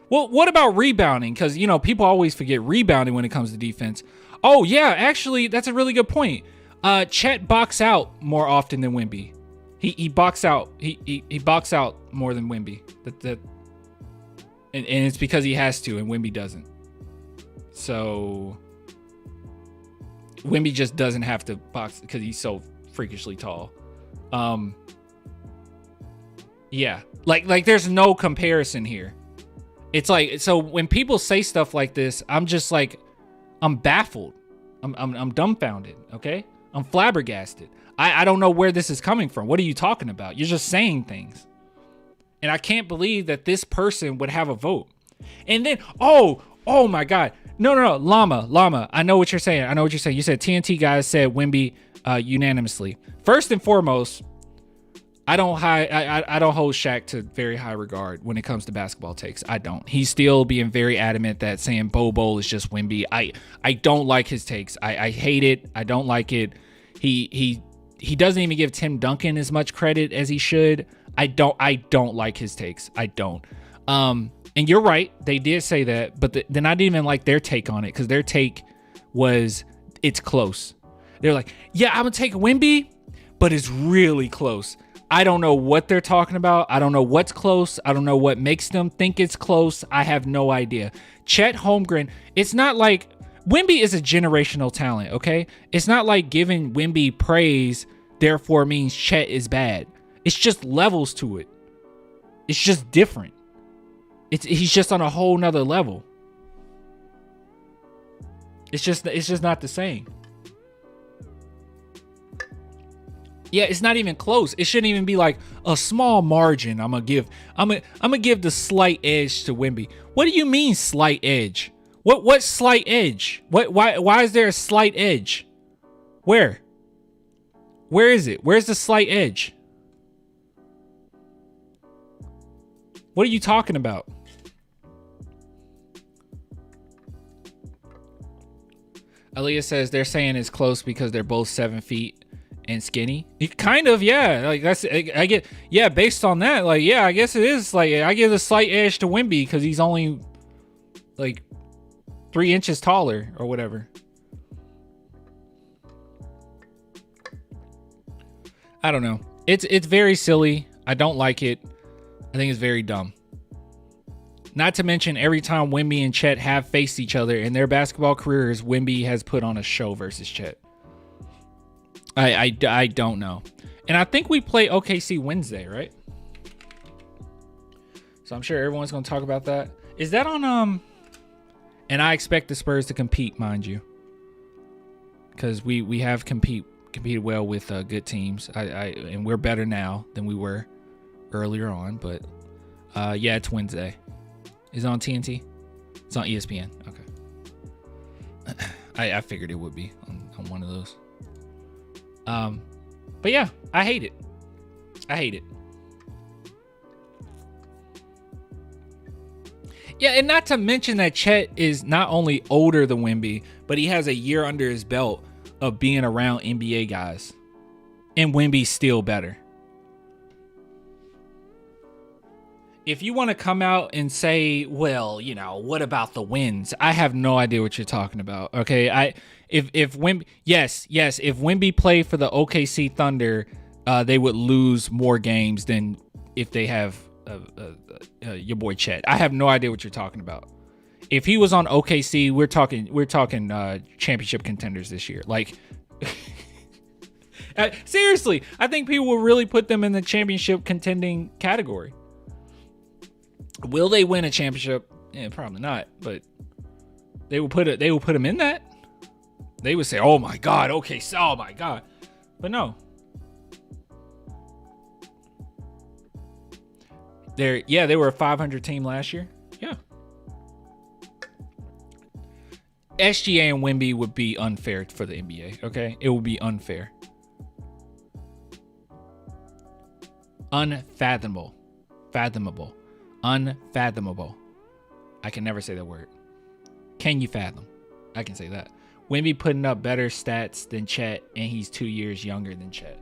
Well, what about rebounding? Because, you know, people always forget rebounding when it comes to defense. Oh, yeah, actually, that's a really good point. Chet box out more often than Wemby. He box out. He box out more than Wemby. And it's because he has to, and Wemby doesn't. So Wemby just doesn't have to box because he's so freakishly tall. Yeah, like there's no comparison here. It's like, so when people say stuff like this, I'm just like, I'm baffled. I'm dumbfounded. Okay, I'm flabbergasted. I don't know where this is coming from. What are you talking about? You're just saying things. And I can't believe that this person would have a vote. And then, oh my God. No. Llama. I know what you're saying. You said TNT guys said Wemby unanimously. First and foremost, I don't hold Shaq to very high regard when it comes to basketball takes. I don't. He's still being very adamant that saying Bobo is just Wemby. I don't like his takes. I hate it. I don't like it. He doesn't even give Tim Duncan as much credit as he should. I don't like his takes. I don't. And you're right. They did say that, but then I didn't even like their take on it, because their take was it's close. They're like, yeah, I'm gonna take Wemby, but it's really close. I don't know what they're talking about. I don't know what's close. I don't know what makes them think it's close. I have no idea. Chet Holmgren, it's not like Wemby is a generational talent, okay? It's not like giving Wemby praise therefore means Chet is bad. It's just levels to it. It's just different. He's just on a whole nother level. It's just not the same. Yeah, it's not even close. It shouldn't even be like a small margin. I'm gonna give the slight edge to Wemby. What do you mean slight edge? What slight edge? Why is there a slight edge? Where is it? Where's the slight edge? What are you talking about? Aaliyah says they're saying it's close because they're both 7 feet and skinny. Kind of, yeah. Like that's, I get, yeah. Based on that, like, yeah, I guess it is. Like, I give a slight edge to Wemby because he's only like 3 inches taller or whatever. I don't know. It's very silly. I don't like it. I think it's very dumb. Not to mention, every time Wemby and Chet have faced each other in their basketball careers, Wemby has put on a show versus Chet. I don't know. And I think we play OKC Wednesday, right? So I'm sure everyone's going to talk about that. Is that on... And I expect the Spurs to compete, mind you. Because we have competed well with good teams. And we're better now than we were earlier on. But yeah, it's Wednesday. Is it on TNT? It's on ESPN. Okay. I figured it would be on one of those. But yeah, I hate it. Yeah, and not to mention that Chet is not only older than Wemby, but he has a year under his belt of being around NBA guys. And Wemby's still better. If you want to come out and say, well, you know, what about the wins? I have no idea what you're talking about. Okay, if Wemby, yes, if Wemby played for the OKC Thunder, they would lose more games than if they have your boy Chet. I have no idea what you're talking about. If he was on OKC, we're talking championship contenders this year. Like, seriously, I think people will really put them in the championship contending category. Will they win a championship? Yeah, probably not. But they will put them in that. They would say, "Oh my God, okay, so oh my God," but no. They were a 500 team last year. Yeah. SGA and Wemby would be unfair for the NBA. Okay, it would be unfair. Unfathomable. Unfathomable. I can never say that word. Can you fathom? I can say that. Wemby putting up better stats than Chet, and he's 2 years younger than Chet.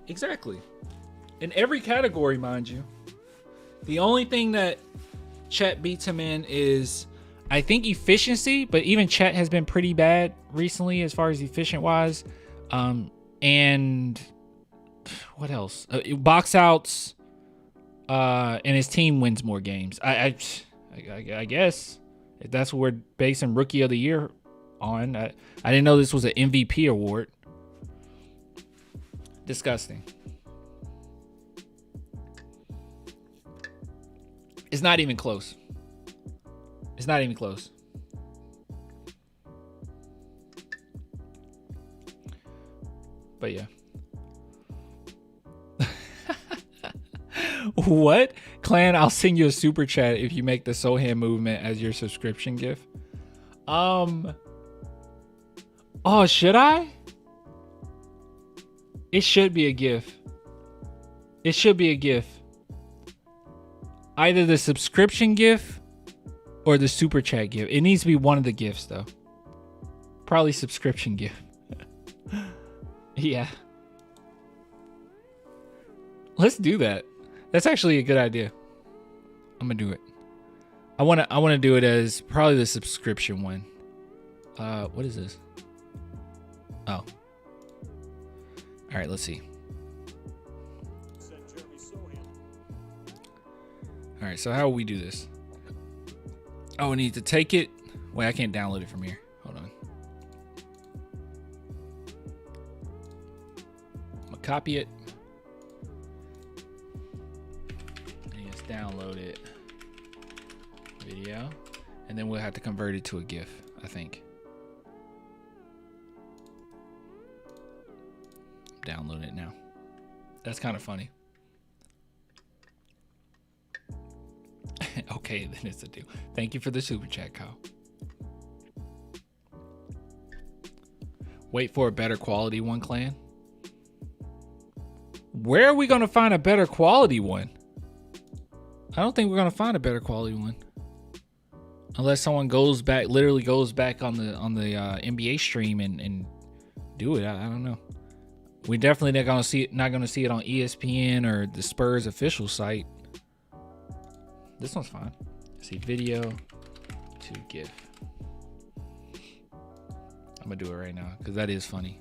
Exactly. In every category, mind you. The only thing that Chet beats him in is, I think, efficiency, but even Chet has been pretty bad recently as far as efficient wise. And What else? Box outs. And his team wins more games. I guess if that's what we're basing Rookie of the Year on. I didn't know this was an MVP award. Disgusting. It's not even close. It's not even close. But yeah. What? Clan, I'll send you a super chat if you make the Sohan movement as your subscription gift. Oh, should I? It should be a GIF. It should be a GIF. Either the subscription GIF or the super chat GIF. It needs to be one of the GIFs though. Probably subscription GIF. Yeah. Let's do that. That's actually a good idea. I'm gonna do it. I wanna do it as probably the subscription one. What is this? Oh. All right, let's see. All right, so how will we do this? Oh, we need to take it. Wait, I can't download it from here. Hold on. I'm gonna copy it. And just download it. Video. And then we'll have to convert it to a GIF, I think. Download it now. That's kind of funny. Okay, then it's a deal. Thank you for the super chat, Kyle. Wait for a better quality one, Clan. Where are we going to find a better quality one? I don't think we're going to find a better quality one. Unless someone goes back, literally goes back on the NBA stream and do it. I don't know. We definitely not going to see it on ESPN or the Spurs official site. This one's fine. Let's see, video to GIF. I'm gonna do it right now because that is funny.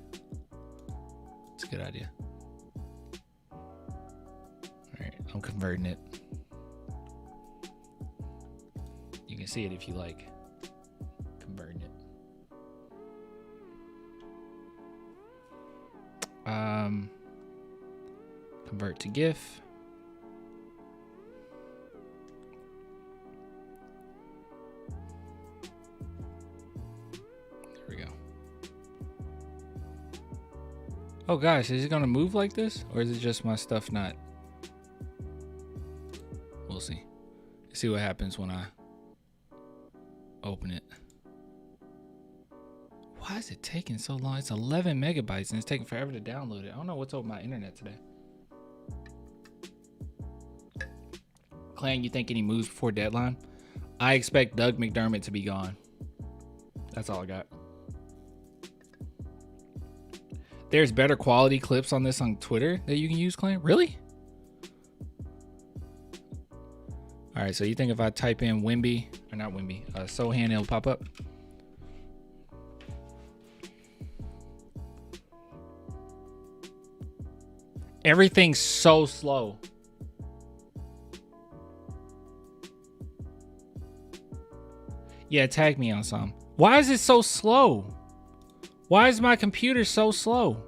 It's a good idea. All right, I'm converting it. You can see it if you like. Converting it. Convert to GIF. Oh gosh, is it gonna move like this? Or is it just my stuff not? We'll see. See what happens when I open it. Why is it taking so long? It's 11 megabytes and it's taking forever to download it. I don't know what's up with my internet today. Clan, you think any moves before deadline? I expect Doug McDermott to be gone. That's all I got. There's better quality clips on this on Twitter that you can use, Clan? Really? All right, so you think if I type in Wimby, or not Wimby, Sohan, it'll pop up? Everything's so slow. Yeah, tag me on some. Why is it so slow? Why is my computer so slow?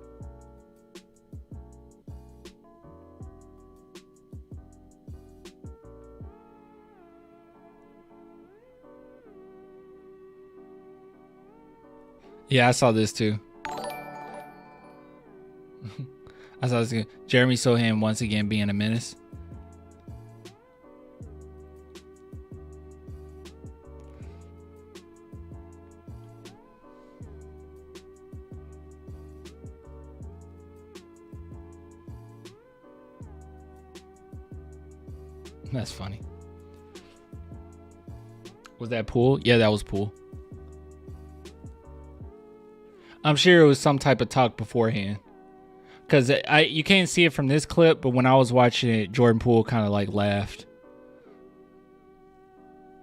Yeah, I saw this too. I saw this. Jeremy Sohan once again being a menace. That's funny. Was that Poole? Yeah, that was Poole. I'm sure it was some type of talk beforehand. Because you can't see it from this clip, but when I was watching it, Jordan Poole kind of like laughed.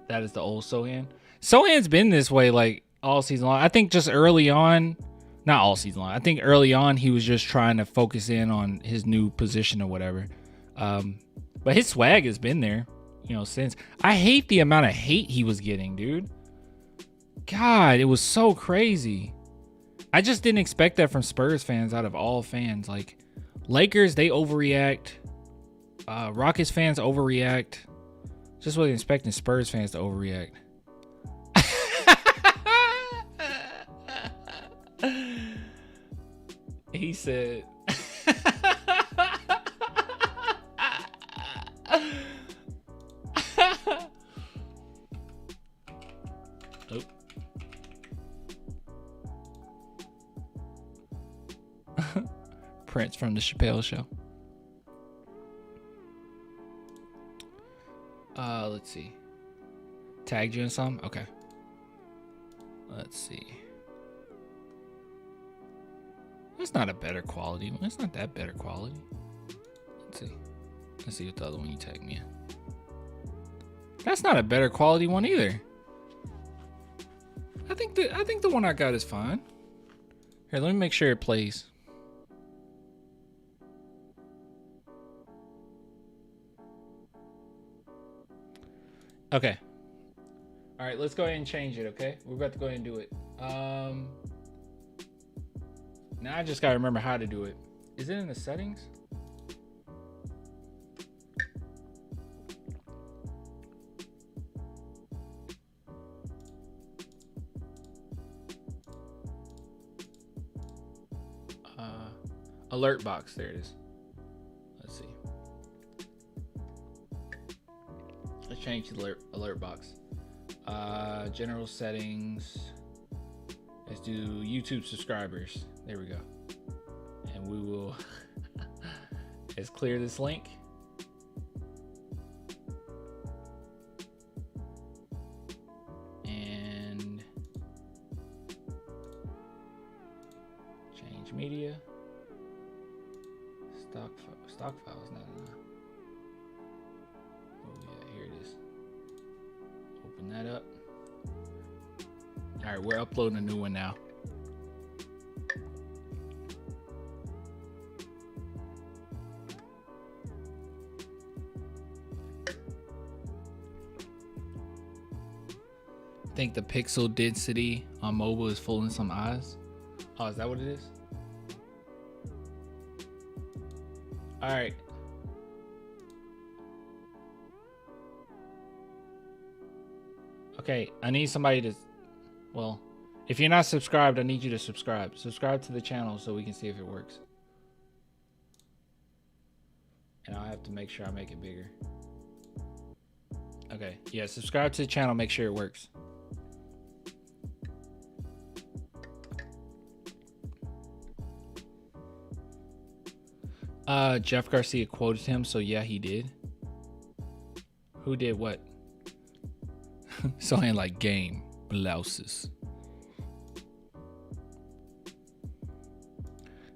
That is the old Sohan. Sohan's been this way like all season long. I think just early on, Not all season long. I think early on he was just trying to focus in on his new position or whatever. But his swag has been there, since. I hate the amount of hate he was getting, dude. God, it was so crazy. I just didn't expect that from Spurs fans out of all fans. Like, Lakers, they overreact. Rockets fans overreact. Just wasn't expecting Spurs fans to overreact. He said, oh. Prince from the Chappelle Show. Let's see. Tagged you in some? Okay. Let's see. It's not a better quality one. It's not that better quality. Let's see. Let's see what the other one you tagged me in. That's not a better quality one either. I think the one I got is fine. Here, let me make sure it plays. Okay. All right, let's go ahead and change it, okay? We're about to go ahead and do it. Now I just gotta remember how to do it. Is it in the settings? Alert box, there it is. Let's see. Let's change the alert box. General settings. Let's do YouTube subscribers. There we go. And we will let's clear this link. And change media. Stock file is not enough. Oh yeah, here it is. Open that up. All right, we're uploading a new one now. I think the pixel density on mobile is fooling some eyes. Oh, is that what it is? All right. Okay, I need somebody to, well, if you're not subscribed, I need you to subscribe. Subscribe to the channel so we can see if it works. And I'll have to make sure I make it bigger. Okay, yeah, subscribe to the channel, make sure it works. Jeff Garcia quoted him, so yeah, he did. Who did what? Something like game blouses.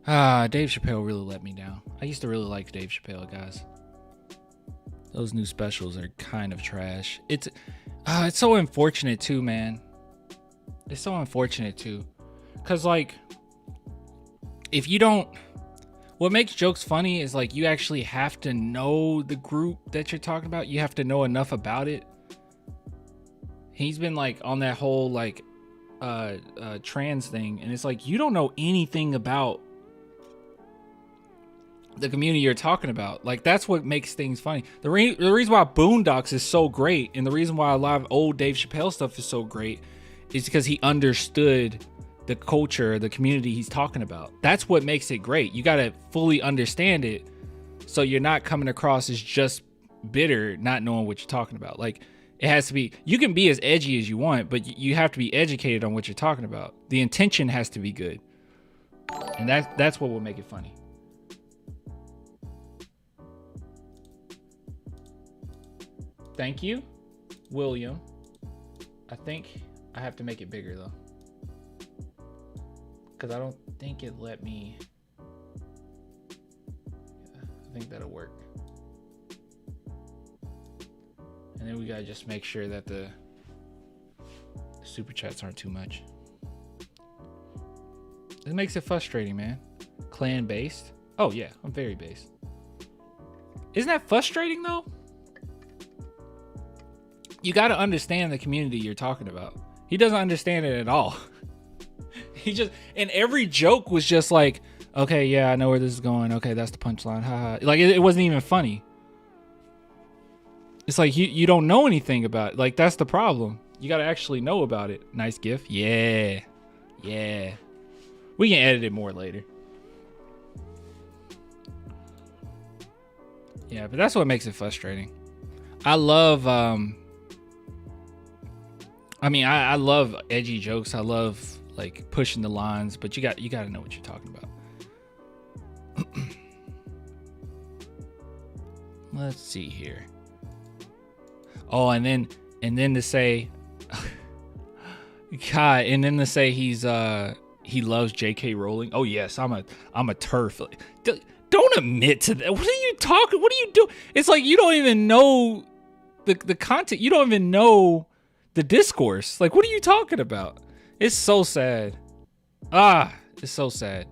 Dave Chappelle really let me down. I used to really like Dave Chappelle, guys. Those new specials are kind of trash. It's so unfortunate too, man. It's so unfortunate too. Cause like, if you don't, what makes jokes funny is like you actually have to know the group that you're talking about. You have to know enough about it. He's been like on that whole like trans thing, and it's like you don't know anything about the community you're talking about. Like that's what makes things funny. The reason why Boondocks is so great, and the reason why a lot of old Dave Chappelle stuff is so great, is because he understood the culture, the community he's talking about. That's what makes it great. You got to fully understand it, so you're not coming across as just bitter, not knowing what you're talking about. Like it has to be, you can be as edgy as you want, but you have to be educated on what you're talking about. The intention has to be good, and that's what will make it funny. Thank you, William. I think I have to make it bigger though, because I don't think it let me. Yeah, I think that'll work. And then we gotta just make sure that the super chats aren't too much. It makes it frustrating, man. Clan based. Oh yeah, I'm very based. Isn't that frustrating though? You got to understand the community you're talking about. He doesn't understand it at all. He just, and every joke was just like, okay, yeah, I know where this is going. Okay, that's the punchline. Ha. Like it wasn't even funny. It's like you don't know anything about it. Like that's the problem. You got to actually know about it. Nice gif. Yeah. Yeah. We can edit it more later. Yeah, but that's what makes it frustrating. I love I love edgy jokes. I love like pushing the lines, but you got to know what you're talking about. Let's see here. Oh, and then to say God, and then to say he loves J.K. Rowling. Oh yes, I'm a turf. Don't admit to that. What are you talking? What do you do? It's like you don't even know the content. You don't even know the discourse. Like, what are you talking about? It's so sad. It's so sad.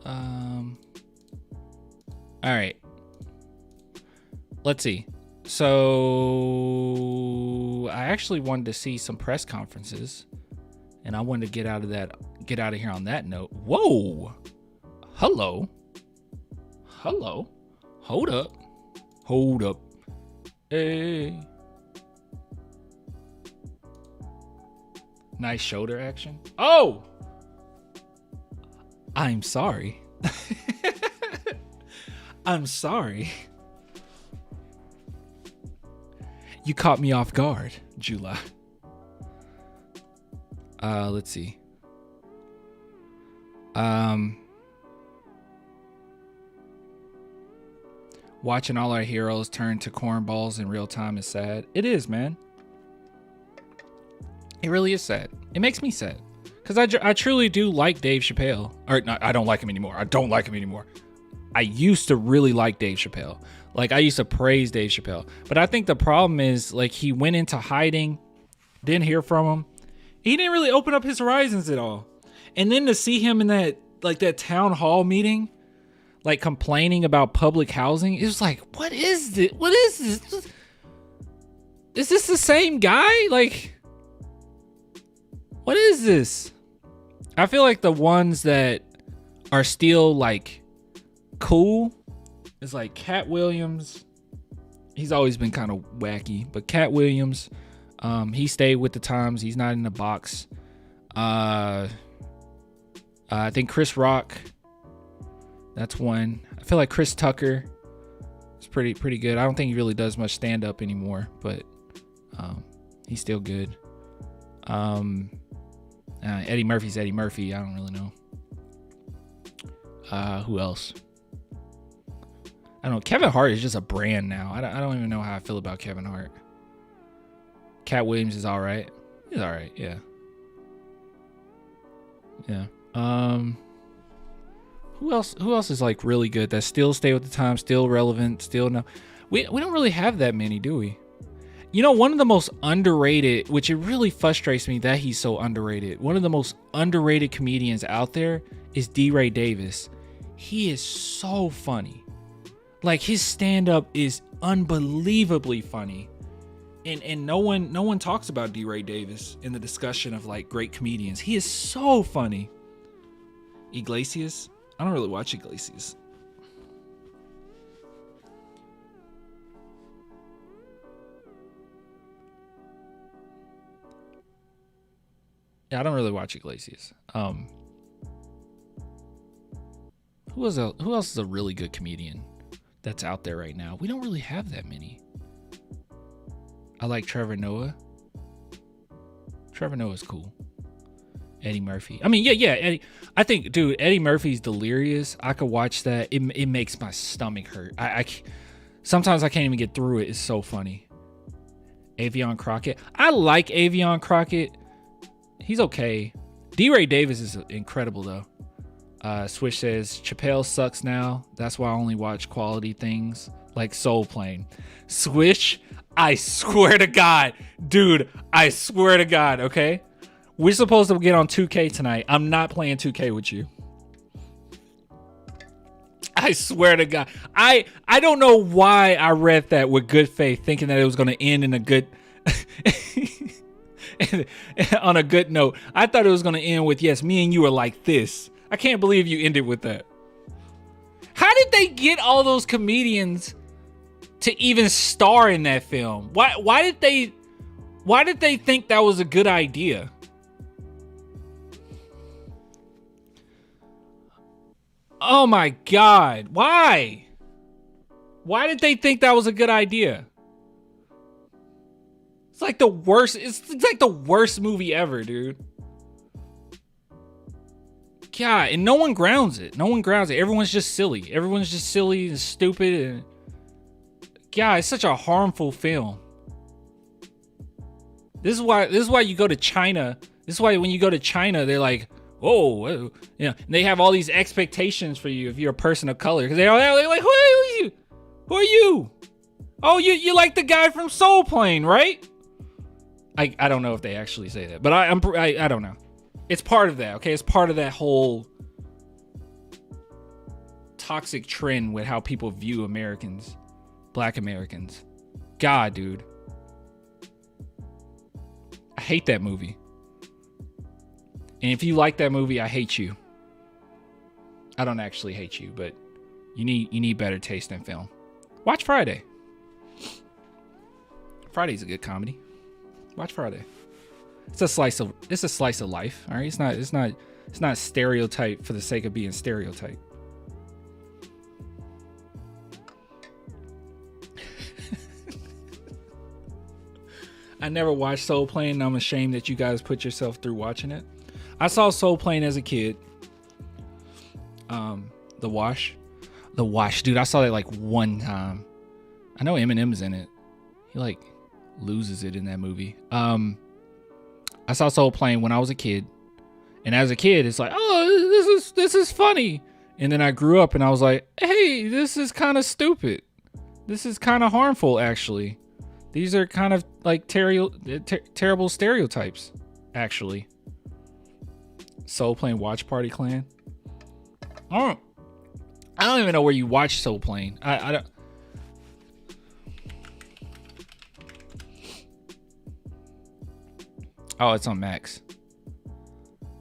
All right. Let's see. So I actually wanted to see some press conferences, and I wanted to get out of here on that note. Whoa. Hello. Hold up. Hey. Nice shoulder action. Oh. I'm sorry. I'm sorry. You caught me off guard, July. Let's see. Watching all our heroes turn to cornballs in real time is sad. It is, man. It really is sad. It makes me sad. Because I truly do like Dave Chappelle. Or, no, I don't like him anymore. I used to really like Dave Chappelle. Like, I used to praise Dave Chappelle. But I think the problem is, like, he went into hiding. Didn't hear from him. He didn't really open up his horizons at all. And then to see him in that town hall meeting, like, complaining about public housing, it was like, what is this? What is this? Is this the same guy? Like, what is this? I feel like the ones that are still, like, cool is like Cat Williams. He's always been kind of wacky, but Cat Williams, he stayed with the times. He's not in the box. I think Chris Rock, that's one. I feel like Chris Tucker is pretty good. I don't think he really does much stand up anymore, but he's still good. Eddie Murphy's Eddie Murphy. I don't really know. Who else? I don't know. Kevin Hart is just a brand now. I don't even know how I feel about Kevin Hart. Cat Williams is all right. He's all right. Yeah. Yeah. Who else is like really good that still stay with the time, still relevant, still no. We don't really have that many, do we? You know, one of the most underrated, which it really frustrates me that he's so underrated. One of the most underrated comedians out there is D-Ray Davis. He is so funny. Like, his stand-up is unbelievably funny. And no one talks about D-Ray Davis in the discussion of, like, great comedians. He is so funny. Iglesias? I don't really watch Iglesias. Yeah, I don't really watch Iglesias. Who else is a really good comedian that's out there right now? We don't really have that many. I like Trevor Noah. Trevor Noah's cool. Eddie Murphy. I mean, yeah, Eddie. I think, dude, Eddie Murphy's Delirious. I could watch that. It makes my stomach hurt. I sometimes I can't even get through it. It's so funny. Avion Crockett. I like Avion Crockett. He's okay. D-Ray Davis is incredible, though. Swish says, Chappelle sucks now. That's why I only watch quality things like Soul Plane. Swish, I swear to God. Dude, I swear to God, okay? We're supposed to get on 2K tonight. I'm not playing 2K with you. I swear to God. I don't know why I read that with good faith, thinking that it was going to end in a good on a good note. I thought it was going to end with, yes, me and you are like this. I can't believe you ended with that. How did they get all those comedians to even star in that film? Why did they think that was a good idea? Oh my God. Why? Why did they think that was a good idea? It's like the worst. It's like the worst movie ever, dude. God, and no one grounds it. No one grounds it. Everyone's just silly. Everyone's just silly and stupid. And God, it's such a harmful film. This is why you go to China. This is why when you go to China, they're like, oh, you know, they have all these expectations for you if you're a person of color. Because they're like, who are you? Who are you? Oh, you like the guy from Soul Plane, right? I don't know if they actually say that, but I don't know. It's part of that, okay? It's part of that whole toxic trend with how people view Americans, Black Americans. God, dude. I hate that movie. And if you like that movie, I hate you. I don't actually hate you, but you need better taste in film. Watch Friday. Friday's a good comedy. Watch Friday. It's a slice of life, all right? It's not stereotype for the sake of being stereotype. I never watched Soul Plane, and I'm ashamed that you guys put yourself through watching it. I saw Soul Plane as a kid. The Wash, dude. I saw that like one time. I know Eminem's in it. He like loses it in that movie. I saw Soul Plane when I was a kid, and as a kid, it's like, oh, this is funny. And then I grew up, and I was like, hey, this is kind of stupid. This is kind of harmful, actually. These are kind of like terrible stereotypes, actually. Soul Plane Watch Party Clan. I don't even know where you watch Soul Plane. I don't. Oh, it's on Max.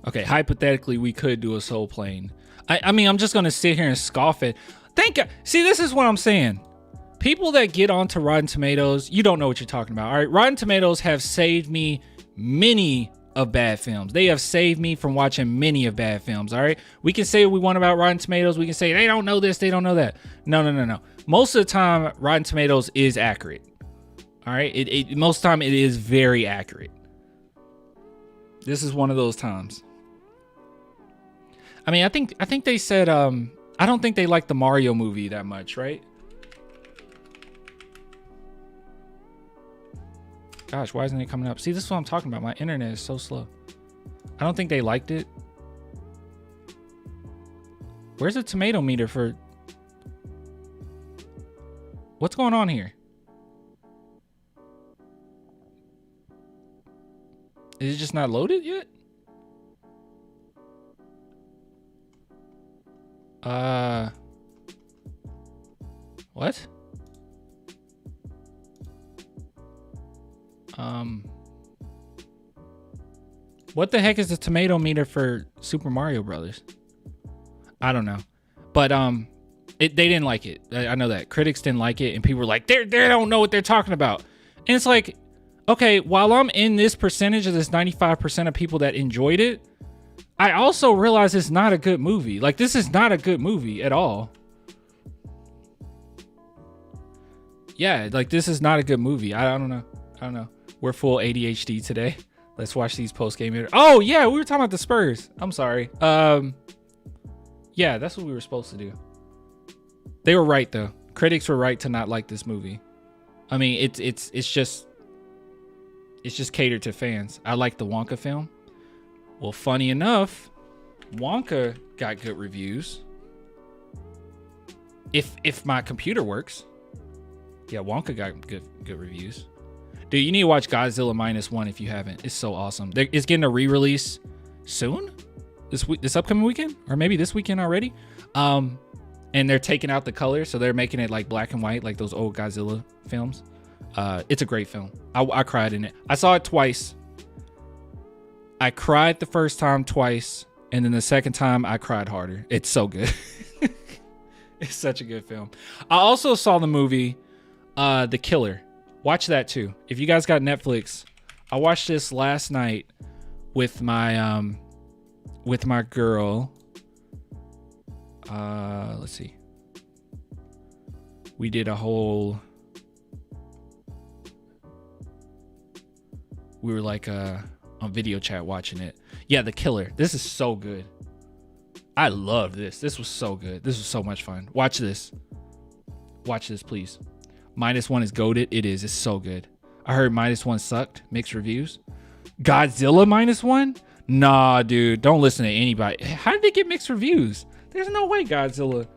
Okay, hypothetically, we could do a Soul Plane. I mean, I'm just gonna sit here and scoff at. Thank God. See, this is what I'm saying. People that get onto Rotten Tomatoes, you don't know what you're talking about. All right, Rotten Tomatoes have saved me many of bad films. They have saved me from watching many of bad films. All right, we can say what we want about Rotten Tomatoes. We can say they don't know this, they don't know that. No. Most of the time, Rotten Tomatoes is accurate. All right, most of the time it is very accurate. This is one of those times. I mean, I think they said I don't think they like the Mario movie that much, right? Gosh, why isn't it coming up? See, this is what I'm talking about. My internet is so slow. I don't think they liked it. Where's the tomato meter for... What's going on here? Is it just not loaded yet? What? What the heck is the tomato meter for Super Mario Brothers? I don't know, but they didn't like it. I know that critics didn't like it, and people were like, they don't know what they're talking about. And it's like, okay, while I'm in this percentage of this 95% of people that enjoyed it, I also realize it's not a good movie. Like, this is not a good movie at all. Yeah, like, this is not a good movie. I don't know. We're full ADHD today. Let's watch these post-game. Oh, yeah, we were talking about the Spurs. I'm sorry. Yeah, that's what we were supposed to do. They were right, though. Critics were right to not like this movie. I mean, it's just catered to fans. I like the Wonka film. Well, funny enough, Wonka got good reviews. If my computer works. Yeah, Wonka got good reviews. Dude, you need to watch Godzilla -1 if you haven't. It's so awesome. It's getting a re-release soon, this upcoming weekend, or maybe this weekend already. And they're taking out the color, so they're making it like black and white, like those old Godzilla films. It's a great film. I cried in it. I saw it twice. I cried the first time twice, and then the second time I cried harder. It's so good. It's such a good film. I also saw the movie The Killer. Watch that too. If you guys got Netflix, I watched this last night with my girl. Let's see. We did a whole. We were like on video chat watching it. Yeah, The Killer. This is so good. I love this. This was so good. This was so much fun. Watch this. Watch this, please. -1 is goated. It is. It's so good. I heard -1 sucked. Mixed reviews. Godzilla -1? Nah, dude. Don't listen to anybody. How did they get mixed reviews? There's no way Godzilla.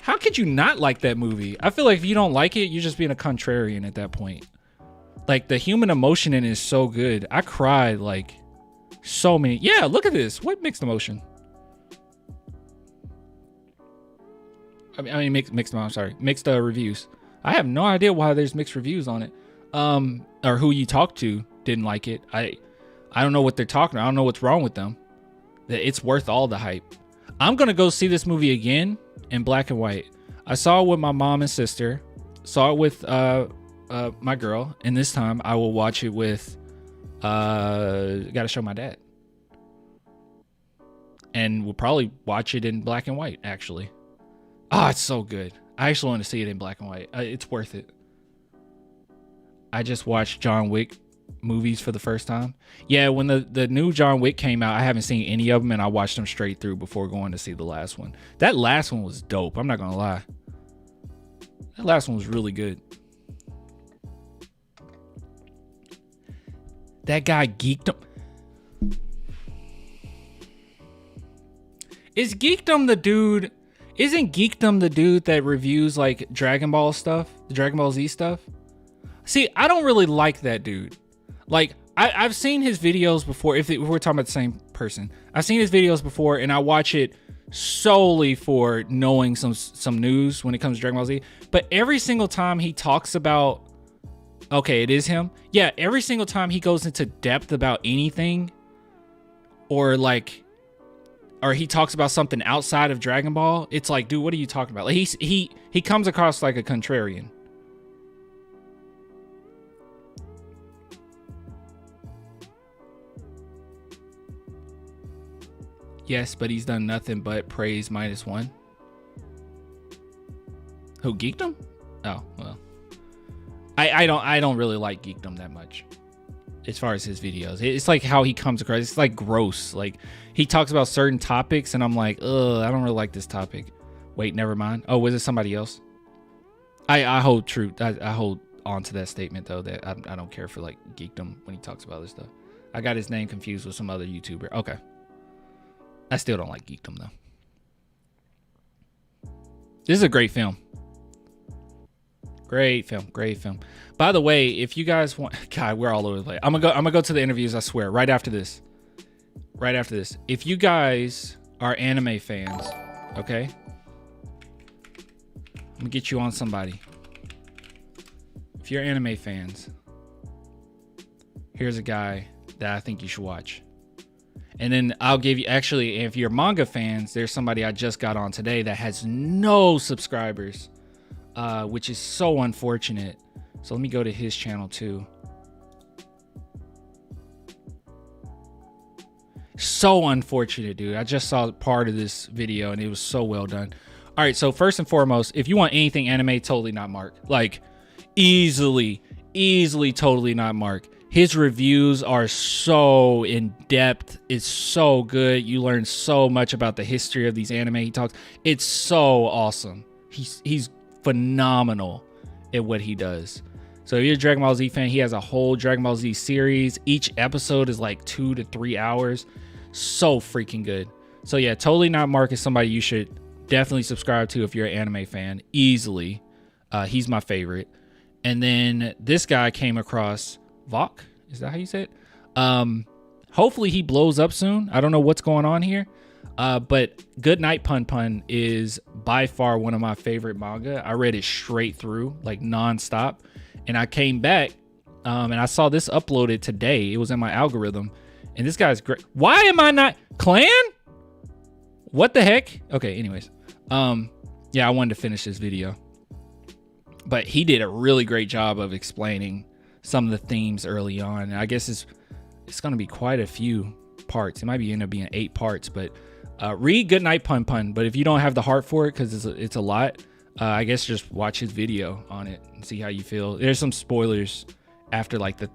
How could you not like that movie? I feel like if you don't like it, you're just being a contrarian at that point. Like, the human emotion in it is so good. I cried like so many. Yeah, look at this. What mixed emotion? I mean mixed. I'm sorry, mixed reviews. I have no idea why there's mixed reviews on it. Or who you talk to didn't like it. I don't know what they're talking about. I don't know what's wrong with them. It's worth all the hype. I'm gonna go see this movie again in black and white. I saw it with my mom and sister. Saw it with my girl, and this time I will watch it with gotta show my dad. And we'll probably watch it in black and white, actually. Oh, it's so good. I actually want to see it in black and white. It's worth it. I just watched John Wick movies for the first time. Yeah, when the new John Wick came out, I haven't seen any of them, and I watched them straight through before going to see the last one. That last one was dope. I'm not going to lie. That last one was really good. That guy Geekdom. Is Geekdom the dude? Isn't Geekdom the dude that reviews like Dragon Ball stuff? The Dragon Ball Z stuff? See, I don't really like that dude. Like, I've seen his videos before. If we're talking about the same person, I've seen his videos before, and I watch it solely for knowing some news when it comes to Dragon Ball Z. But every single time he talks about, okay, it is him. Yeah, every single time he goes into depth about anything, or he talks about something outside of Dragon Ball, it's like, dude, what are you talking about? Like, he comes across like a contrarian. Yes, but he's done nothing but praise -1. Who, Geekdom? Oh, well. I don't really like Geekdom that much as far as his videos. It's like how he comes across. It's like gross. Like, he talks about certain topics, and I'm like, ugh, I don't really like this topic. Wait, never mind. Oh, was it somebody else? I hold true. I hold on to that statement, though, that I don't care for like Geekdom when he talks about this stuff. I got his name confused with some other YouTuber. Okay. I still don't like Geekdom, though. This is a great film. Great film. Great film. By the way, if you guys want... God, we're all over the place. I'm gonna go to the interviews, I swear, right after this. Right after this. If you guys are anime fans, okay? I'm gonna get you on somebody. If you're anime fans, here's a guy that I think you should watch. And then I'll give you, actually, if you're manga fans, there's somebody I just got on today that has no subscribers, which is so unfortunate. So let me go to his channel too. So unfortunate, dude. I just saw part of this video and it was so well done. All right, so first and foremost, if you want anything anime, totally not Mark. Like, easily totally not Mark. His reviews are so in depth. It's so good. You learn so much about the history of these anime he talks. It's so awesome. He's phenomenal at what he does. So if you're a Dragon Ball Z fan, he has a whole Dragon Ball Z series. Each episode is like 2 to 3 hours. So freaking good. So yeah, totally not Mark is somebody you should definitely subscribe to if you're an anime fan. Easily. He's my favorite. And then this guy came across Vok. Is that how you say it? Hopefully he blows up soon. I don't know what's going on here. But Good Night Pun Pun is by far one of my favorite manga. I read it straight through, like nonstop. And I came back and I saw this uploaded today. It was in my algorithm. And this guy's great. Why am I not Clan? What the heck? Okay, anyways. Yeah, I wanted to finish this video. But he did a really great job of explaining some of the themes early on. And I guess it's going to be quite a few parts. It might end up being 8 parts, but read Good Night Pun Pun. But if you don't have the heart for it, because it's a lot, I guess just watch his video on it and see how you feel. There's some spoilers after like the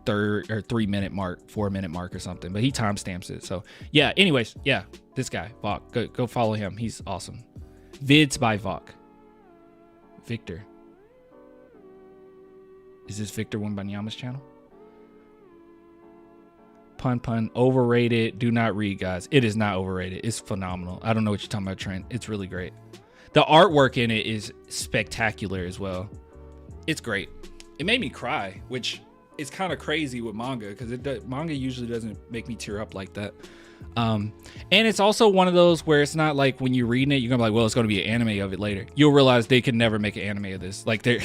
3 minute mark, 4 minute mark or something, but he timestamps it. So yeah, anyways, yeah, this guy, Vok, go follow him. He's awesome. Vids by Vok. Victor. Is this Victor Wembanyama's channel? Pun Pun, overrated. Do not read, guys. It is not overrated. It's phenomenal. I don't know what you're talking about, Trent. It's really great. The artwork in it is spectacular as well. It's great. It made me cry, which is kind of crazy with manga, because manga usually doesn't make me tear up like that. And it's also one of those where it's not like when you're reading it, you're gonna be like, well, it's gonna be an anime of it later. You'll realize they could never make an anime of this. Like the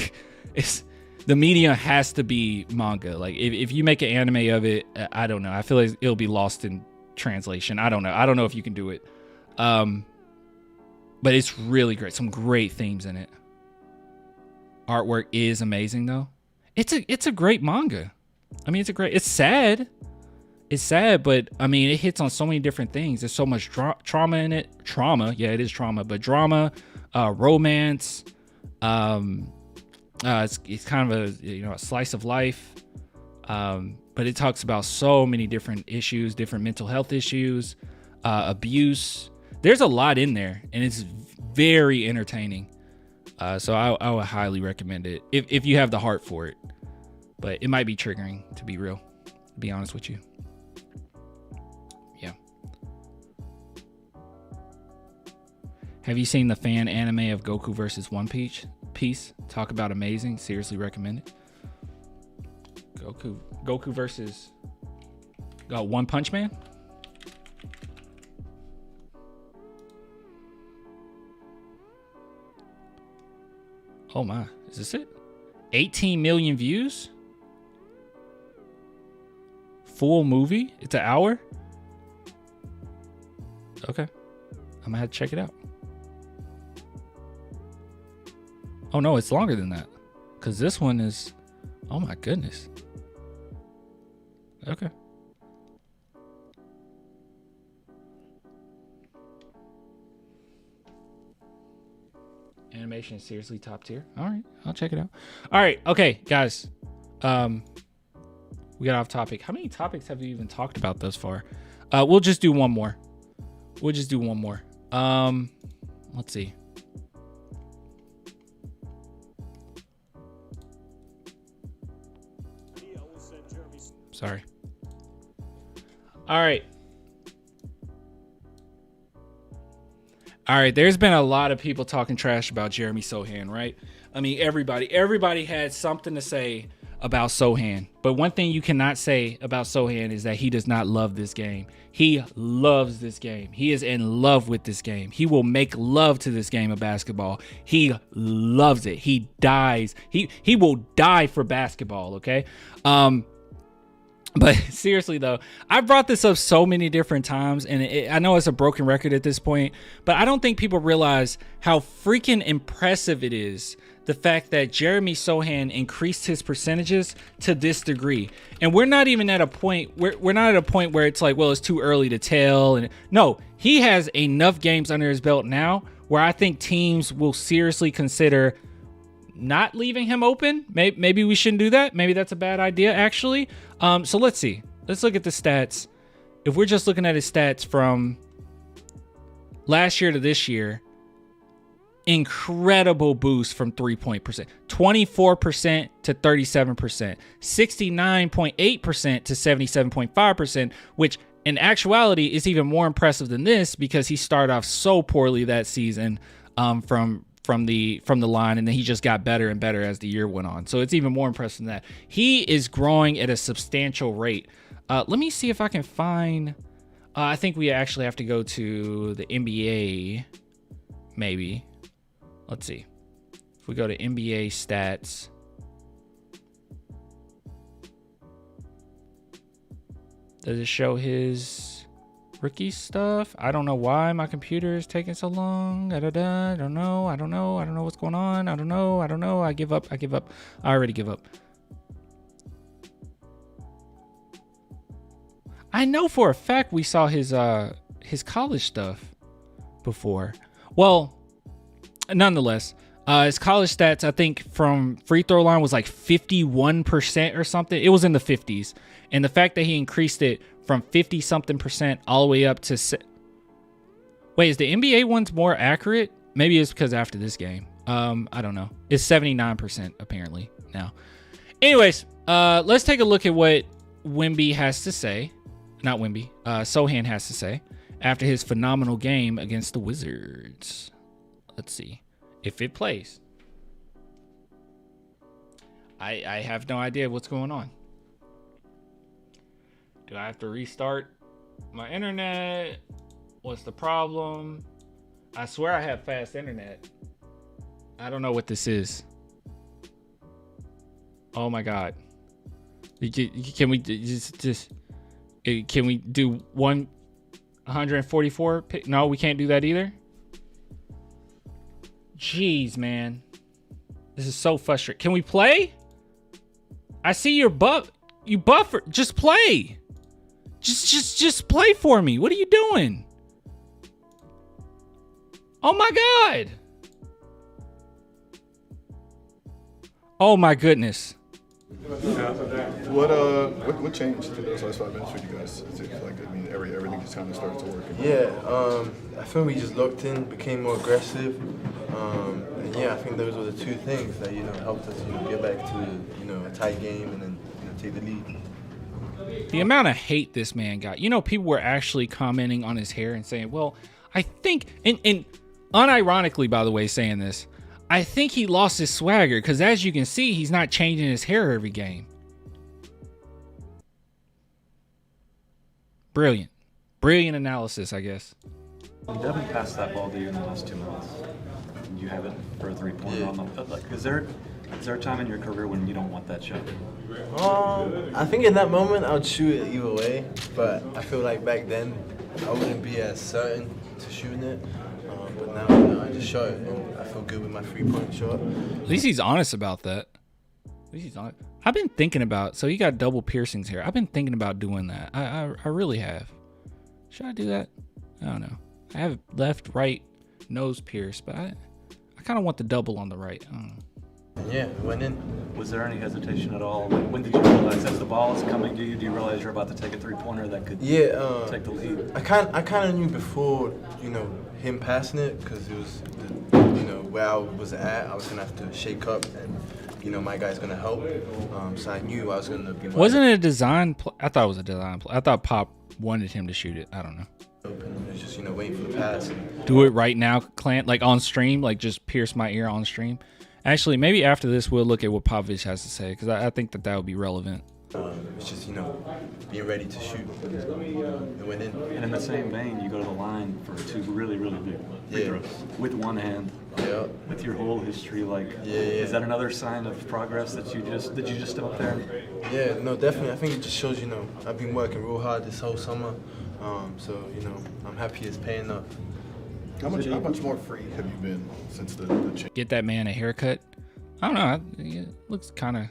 media has to be manga. Like if you make an anime of it, I don't know. I feel like it'll be lost in translation. I don't know. I don't know if you can do it. But it's really great. Some great themes in it. Artwork is amazing though. It's a great manga. I mean, it's sad. It's sad, but I mean, it hits on so many different things. There's so much trauma in it. Trauma. Yeah, it is trauma, but drama, romance, it's kind of a slice of life, but it talks about so many different issues, different mental health issues, abuse. There's a lot in there, and it's very entertaining. So I would highly recommend it if you have the heart for it. But it might be triggering, to be real. To be honest with you. Yeah. Have you seen the fan anime of Goku versus One Piece? Talk about amazing. Seriously recommend it. Goku versus One Punch Man. Oh my, is this it? 18 million views? Full movie? It's an hour? Okay. I'm gonna have to check it out. Oh no, it's longer than that. Because this one is... Oh my goodness. Okay. Animation is seriously top tier. All right, I'll check it out. All right, okay, guys. We got off topic. How many topics have you even talked about thus far? We'll just do one more. Let's see. Sorry. All right. There's been a lot of people talking trash about Jeremy Sohan, right? I mean, everybody had something to say about Sohan. But one thing you cannot say about Sohan is that he does not love this game. He loves this game. He is in love with this game. He will make love to this game of basketball. He loves it. He dies. He will die for basketball, okay? But seriously, though, I brought this up so many different times, and I know it's a broken record at this point, but I don't think people realize how freaking impressive it is, the fact that Jeremy Sohan increased his percentages to this degree. And we're not even at a point where it's like, well, it's too early to tell. And no, he has enough games under his belt now where I think teams will seriously consider not leaving him open. Maybe we shouldn't do that. Maybe that's a bad idea, actually. So let's see. Let's look at the stats. If we're just looking at his stats from last year to this year, incredible boost from 3-point percent. 24% to 37%. 69.8% to 77.5%, which in actuality is even more impressive than this because he started off so poorly that season from from the line, and then he just got better and better as the year went on. So it's even more impressive than that. He is growing at a substantial rate. Let me see if I can find. I think we actually have to go to the NBA, maybe. Let's see. If we go to NBA stats. Does it show his rookie stuff? I don't know why my computer is taking so long. I don't know. I don't know what's going on. I don't know. I give up. I already give up. I know for a fact we saw his college stuff before. Well, nonetheless, his college stats, I think from free throw line was like 51% or something. It was in the 50s. And the fact that he increased it from 50 something percent all the way up to wait, is the NBA ones more accurate? Maybe it's because after this game. I don't know. It's 79% apparently now. Anyways, let's take a look at what Wemby has to say. Not Wemby, Sohan has to say after his phenomenal game against the Wizards. Let's see if it plays. I have no idea what's going on. Do I have to restart my internet? What's the problem? I swear I have fast internet. I don't know what this is. Oh my God. Can we just can we do 144? No, we can't do that either. Jeez, man. This is so frustrating. Can we play? I see your you buffer. Just play. Just play for me. What are you doing? Oh my God. Oh my goodness. What changed in those last 5 minutes for you guys? It's like, I mean, everything just kind of started to work. Yeah, I think we just locked in, became more aggressive, and yeah, I think those were the two things that helped us get back to a tight game and then take the lead. The amount of hate this man got. People were actually commenting on his hair and saying, "Well, I think," and unironically, by the way, saying this. I think he lost his swagger because, as you can see, he's not changing his hair every game. Brilliant analysis, I guess. Devin passed that ball to you in the last 2 minutes. You have it for a three-pointer on the. Like, is there a time in your career when you don't want that shot? I think in that moment I would shoot it either way, but I feel like back then I wouldn't be as certain to shooting it. But now I just shot it, and I feel good with my three-point shot. At least he's honest about that. At least he's honest. I've been thinking about. So he got double piercings here. I've been thinking about doing that. I really have. Should I do that? I don't know. I have left, right, nose pierce, but I kind of want the double on the right. I don't know. Yeah, we went in. Was there any hesitation at all? When did you realize as the ball is coming to you, do you realize you're about to take a three-pointer that could take the lead? I kind of knew before, him passing it, because it was, where I was at, I was going to have to shake up, and, my guy's going to help. So I knew I was going to be... Wasn't it a design play? I thought it was a design play. I thought Pop wanted him to shoot it. I don't know. It was just, waiting for the pass. Do it right now, Clint, like on stream, like just pierce my ear on stream. Actually, maybe after this, we'll look at what Popovich has to say, because I think that would be relevant. It's just, being ready to shoot and went in. And in the same vein, you go to the line for two really, really big free throws with one hand. Yeah. With your whole history, is that another sign of progress that you just step up there? Yeah, no, definitely. I think it just shows, I've been working real hard this whole summer. So, I'm happy it's paying off. How much more free have you been since the change? Get that man a haircut. I don't know. It looks kind of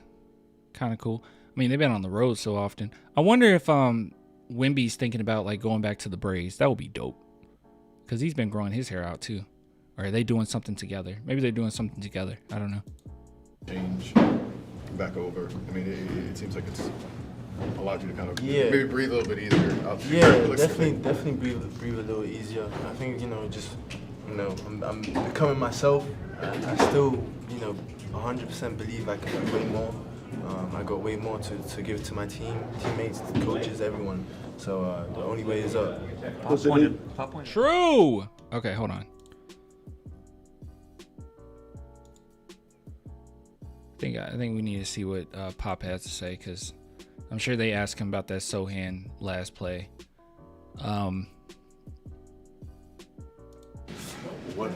cool. I mean, they've been on the road so often. I wonder if Wemby's thinking about going back to the braids. That would be dope, because he's been growing his hair out too. Or are they doing something together? Maybe they're doing something together. I don't know. Change back over. I mean, it seems like it's allowed you to kind of maybe breathe a little bit easier. Definitely breathe a little easier. I think I'm becoming myself. I still 100% believe I can do way more. I got way more to give to my teammates, coaches, everyone. So the only way is up. Pop point. True. Okay, hold on. I think we need to see what Pop has to say, because I'm sure they asked him about that Sohan last play.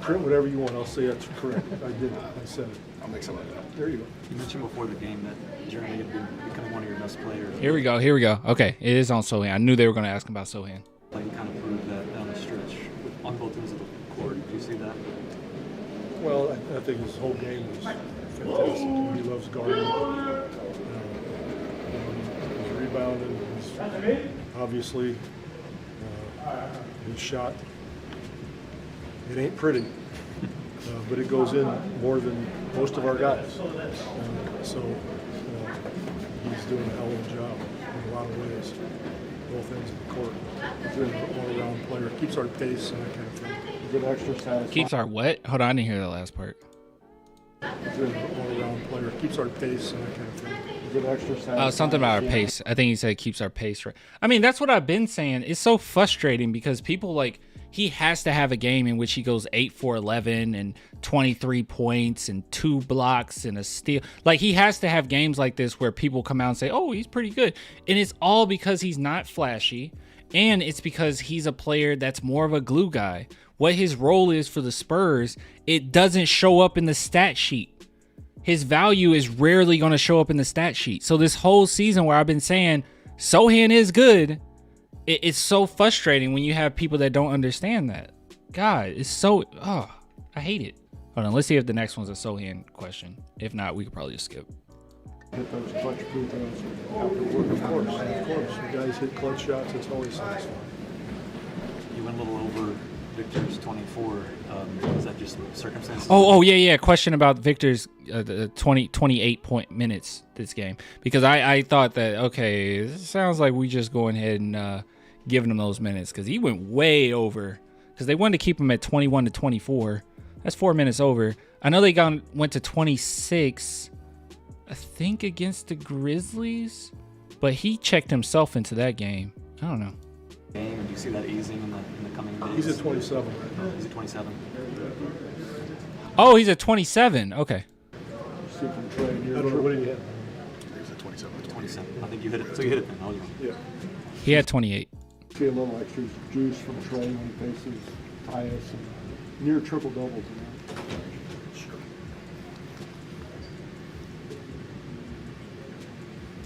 Print whatever you want. I'll say that's correct. I did. I said it. I'll make some of that. There you go. You mentioned before the game that Jeremy had been becoming one of your best players. Here we go. Okay, it is on Sohan. I knew they were going to ask him about Sohan. Like, he kind of proved that down the stretch on both ends of the court. Did you see that? Well, I think his whole game was fantastic. He loves guarding. He's rebounding. He's obviously his shot. It ain't pretty, but it goes in more than most of our guys. So he's doing a hell of a job in a lot of ways, both ends of the court. He's an all-around player. Keeps our pace and that kind of thing. Good exercise. Keeps our what? Hold on, I didn't hear the last part. He's an all-around player. Keeps our pace and that kind of thing. Good exercise. Something about our pace. I think he said keeps our pace right. I mean, that's what I've been saying. It's so frustrating because people like, he has to have a game in which he goes 8 for 11 and 23 points and 2 blocks and a steal. Like, he has to have games like this where people come out and say, oh, he's pretty good. And it's all because he's not flashy. And it's because he's a player that's more of a glue guy. What his role is for the Spurs, it doesn't show up in the stat sheet. His value is rarely going to show up in the stat sheet. So this whole season where I've been saying Sohan is good, it's so frustrating when you have people that don't understand that. God, it's so, I hate it. Hold on, let's see if the next one's a Sohan question. If not, we could probably just skip. Hit those clutch free throws after work, of course. You guys hit clutch shots, it's always satisfying. You went a little over Victor's 24. Was that just circumstances? Oh, yeah. Question about Victor's 28 minutes this game. Because I thought that, okay, this sounds like we just going ahead and giving him those minutes, because he went way over. Because they wanted to keep him at 21 to 24. That's 4 minutes over. I know they went to 26, I think, against the Grizzlies. But he checked himself into that game. I don't know. Game, do you see that easing in the coming days? He's at 27 right now. He's at 27. Oh, he's at 27. Okay. See from Trey, what do you have? He's at 27. 27. I think you hit it. So you hit it then. Oh, yeah. Yeah. He had 28. See a little extra juice from Trey when he faces Tyus and near triple doubles. Sure.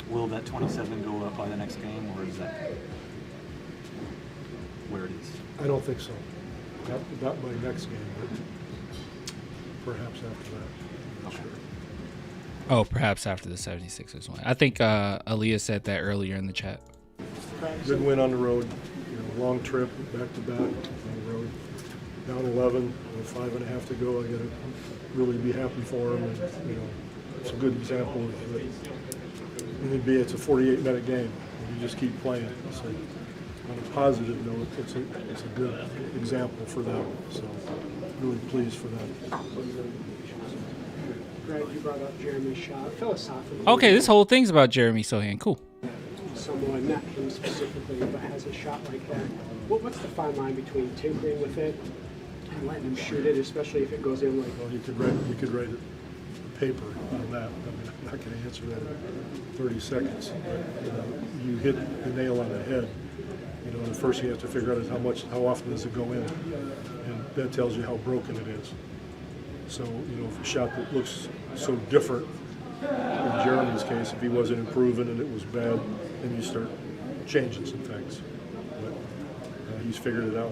Will that 27 go up by the next game, or is that where it is? I don't think so. Not by next game, but perhaps after that. Okay. Sure. Oh, perhaps after the 76ers one. I think Aaliyah said that earlier in the chat. Good win on the road. Long trip, back to back on the road. Down 11, with 5.5 to go. I got to really be happy for him. And, it's a good example of that. It's a 48-minute game. You just keep playing. So, on a positive note, it's a good example for them. So, really pleased for them. Greg, you brought up Jeremy's shot. Philosophically, Okay, this whole thing's about Jeremy Sohan. Cool. someone, not him specifically, but has a shot like that, what's the fine line between tinkering with it and letting him shoot it, especially if it goes in like? Well, you could write a paper on that. I mean, I'm not going to answer that in 30 seconds. But, you hit the nail on the head. The first thing you have to figure out is how often does it go in, and that tells you how broken it is. So, if a shot that looks so different, in Jeremy's case, if he wasn't improving and it was bad, then you start changing some things. But he's figured it out.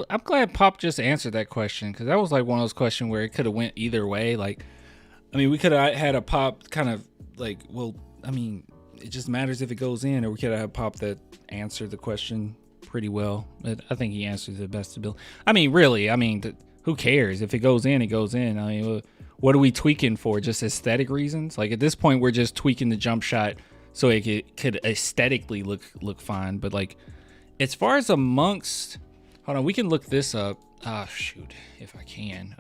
I'm glad Pop just answered that question, because that was like one of those questions where it could have went either way. Like, I mean, we could have had a Pop kind of like, well, I mean, it just matters if it goes in, or we could have had Pop that answered the question pretty well. But I think he answered the best ability. I mean, really, who cares? If it goes in, it goes in. I mean, what are we tweaking for? Just aesthetic reasons? Like, at this point, we're just tweaking the jump shot so it could aesthetically look fine. But, like, as far as amongst... Hold on, we can look this up. Ah, shoot, if I can.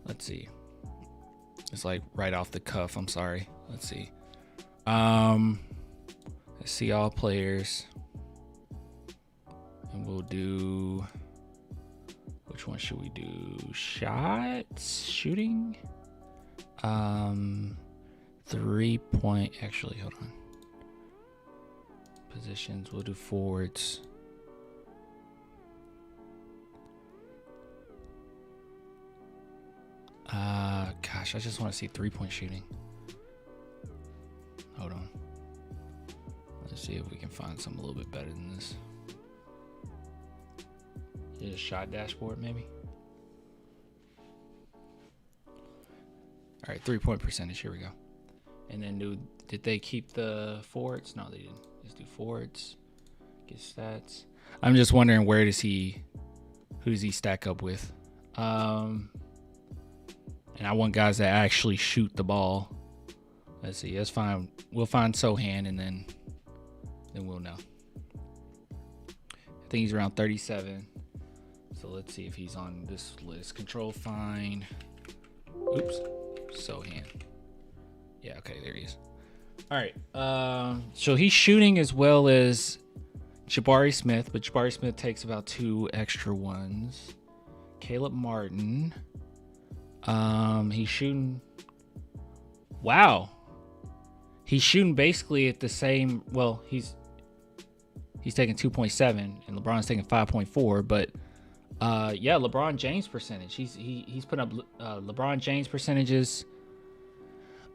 Let's see. It's like right off the cuff. I'm sorry. Let's see. Let's see all players. And we'll do... Which Which one should we do? Shots? Shooting? 3-point. Actually, hold on. Positions. We'll do forwards. Gosh, I just want to see 3-point shooting. Hold on. Let's see if we can find something a little bit better than this. Here's a shot dashboard, maybe. All right, 3-point percentage. Here we go. And then did they keep the forwards? No, they didn't. Just do forwards. Get stats. I'm just wondering who does he stack up with? And I want guys that actually shoot the ball. Let's see. That's fine. We'll find Sohan and then we'll know. I think he's around 37. So let's see if he's on this list. Control find. Oops. Sohan. Yeah, okay, there he is. All right. So he's shooting as well as Jabari Smith, but Jabari Smith takes about 2 extra ones. Caleb Martin. He's shooting. Wow. He's shooting basically at the same. Well, he's taking 2.7 and LeBron's taking 5.4. But yeah, LeBron James percentage. He's putting up LeBron James percentages.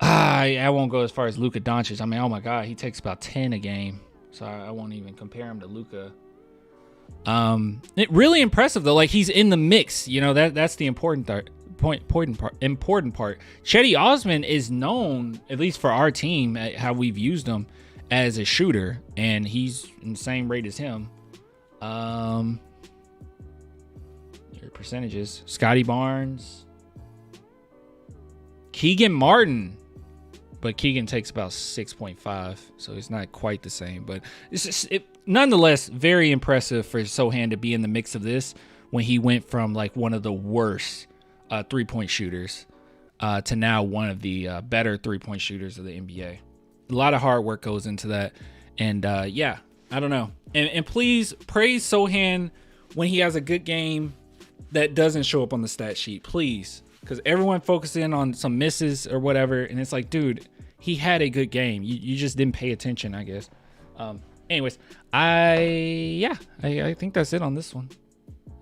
I won't go as far as Luka Doncic. I mean, oh my God, he takes about 10 a game. So I won't even compare him to Luka. It really impressive though. Like he's in the mix. You know that's the important part. Chetty Osman is known, at least for our team, at how we've used him as a shooter, and he's in the same rate as him. Your percentages: Scotty Barnes, Keegan Martin, but Keegan takes about 6.5, so it's not quite the same. But it's nonetheless very impressive for Sohan to be in the mix of this when he went from like one of the worst 3-point shooters to now one of the better 3-point shooters of the NBA. A lot of hard work goes into that. And yeah, I don't know. And please praise Sohan when he has a good game that doesn't show up on the stat sheet, please. Because everyone focusing on some misses or whatever. And it's like, dude, he had a good game. You just didn't pay attention, I guess. Anyways, I think that's it on this one.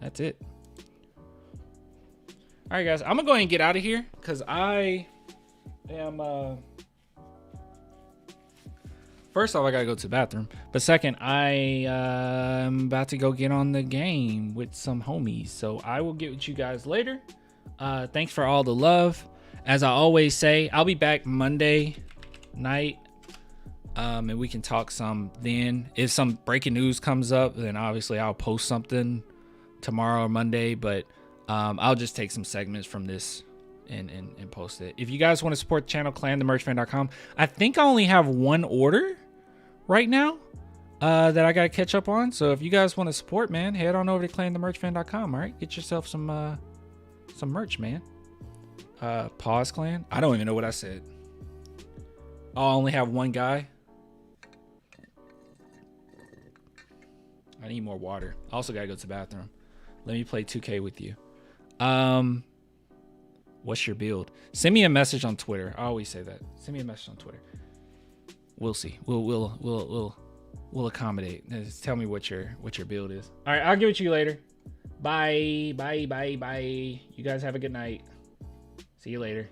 That's it. All right, guys, I'm gonna go ahead and get out of here because I am. First off, I gotta go to the bathroom. But second, I am about to go get on the game with some homies. So I will get with you guys later. Thanks for all the love. As I always say, I'll be back Monday night. And we can talk some then. If some breaking news comes up, then obviously I'll post something tomorrow or Monday. But I'll just take some segments from this and post it. If you guys want to support the channel, clanthemerchfan.com. I think I only have one order right now that I got to catch up on. So if you guys want to support, man, head on over to clanthemerchfan.com. All right, get yourself some merch, man. Pause, clan. I don't even know what I said. Oh, I only have one guy. I need more water. I also gotta go to the bathroom. Let me play 2K with you. What's your build? Send me a message on Twitter. I always say that. Send me a message on Twitter. We'll see. We'll accommodate. Just tell me what your build is. All right, I'll give it to you later. Bye. You guys have a good night. See you later.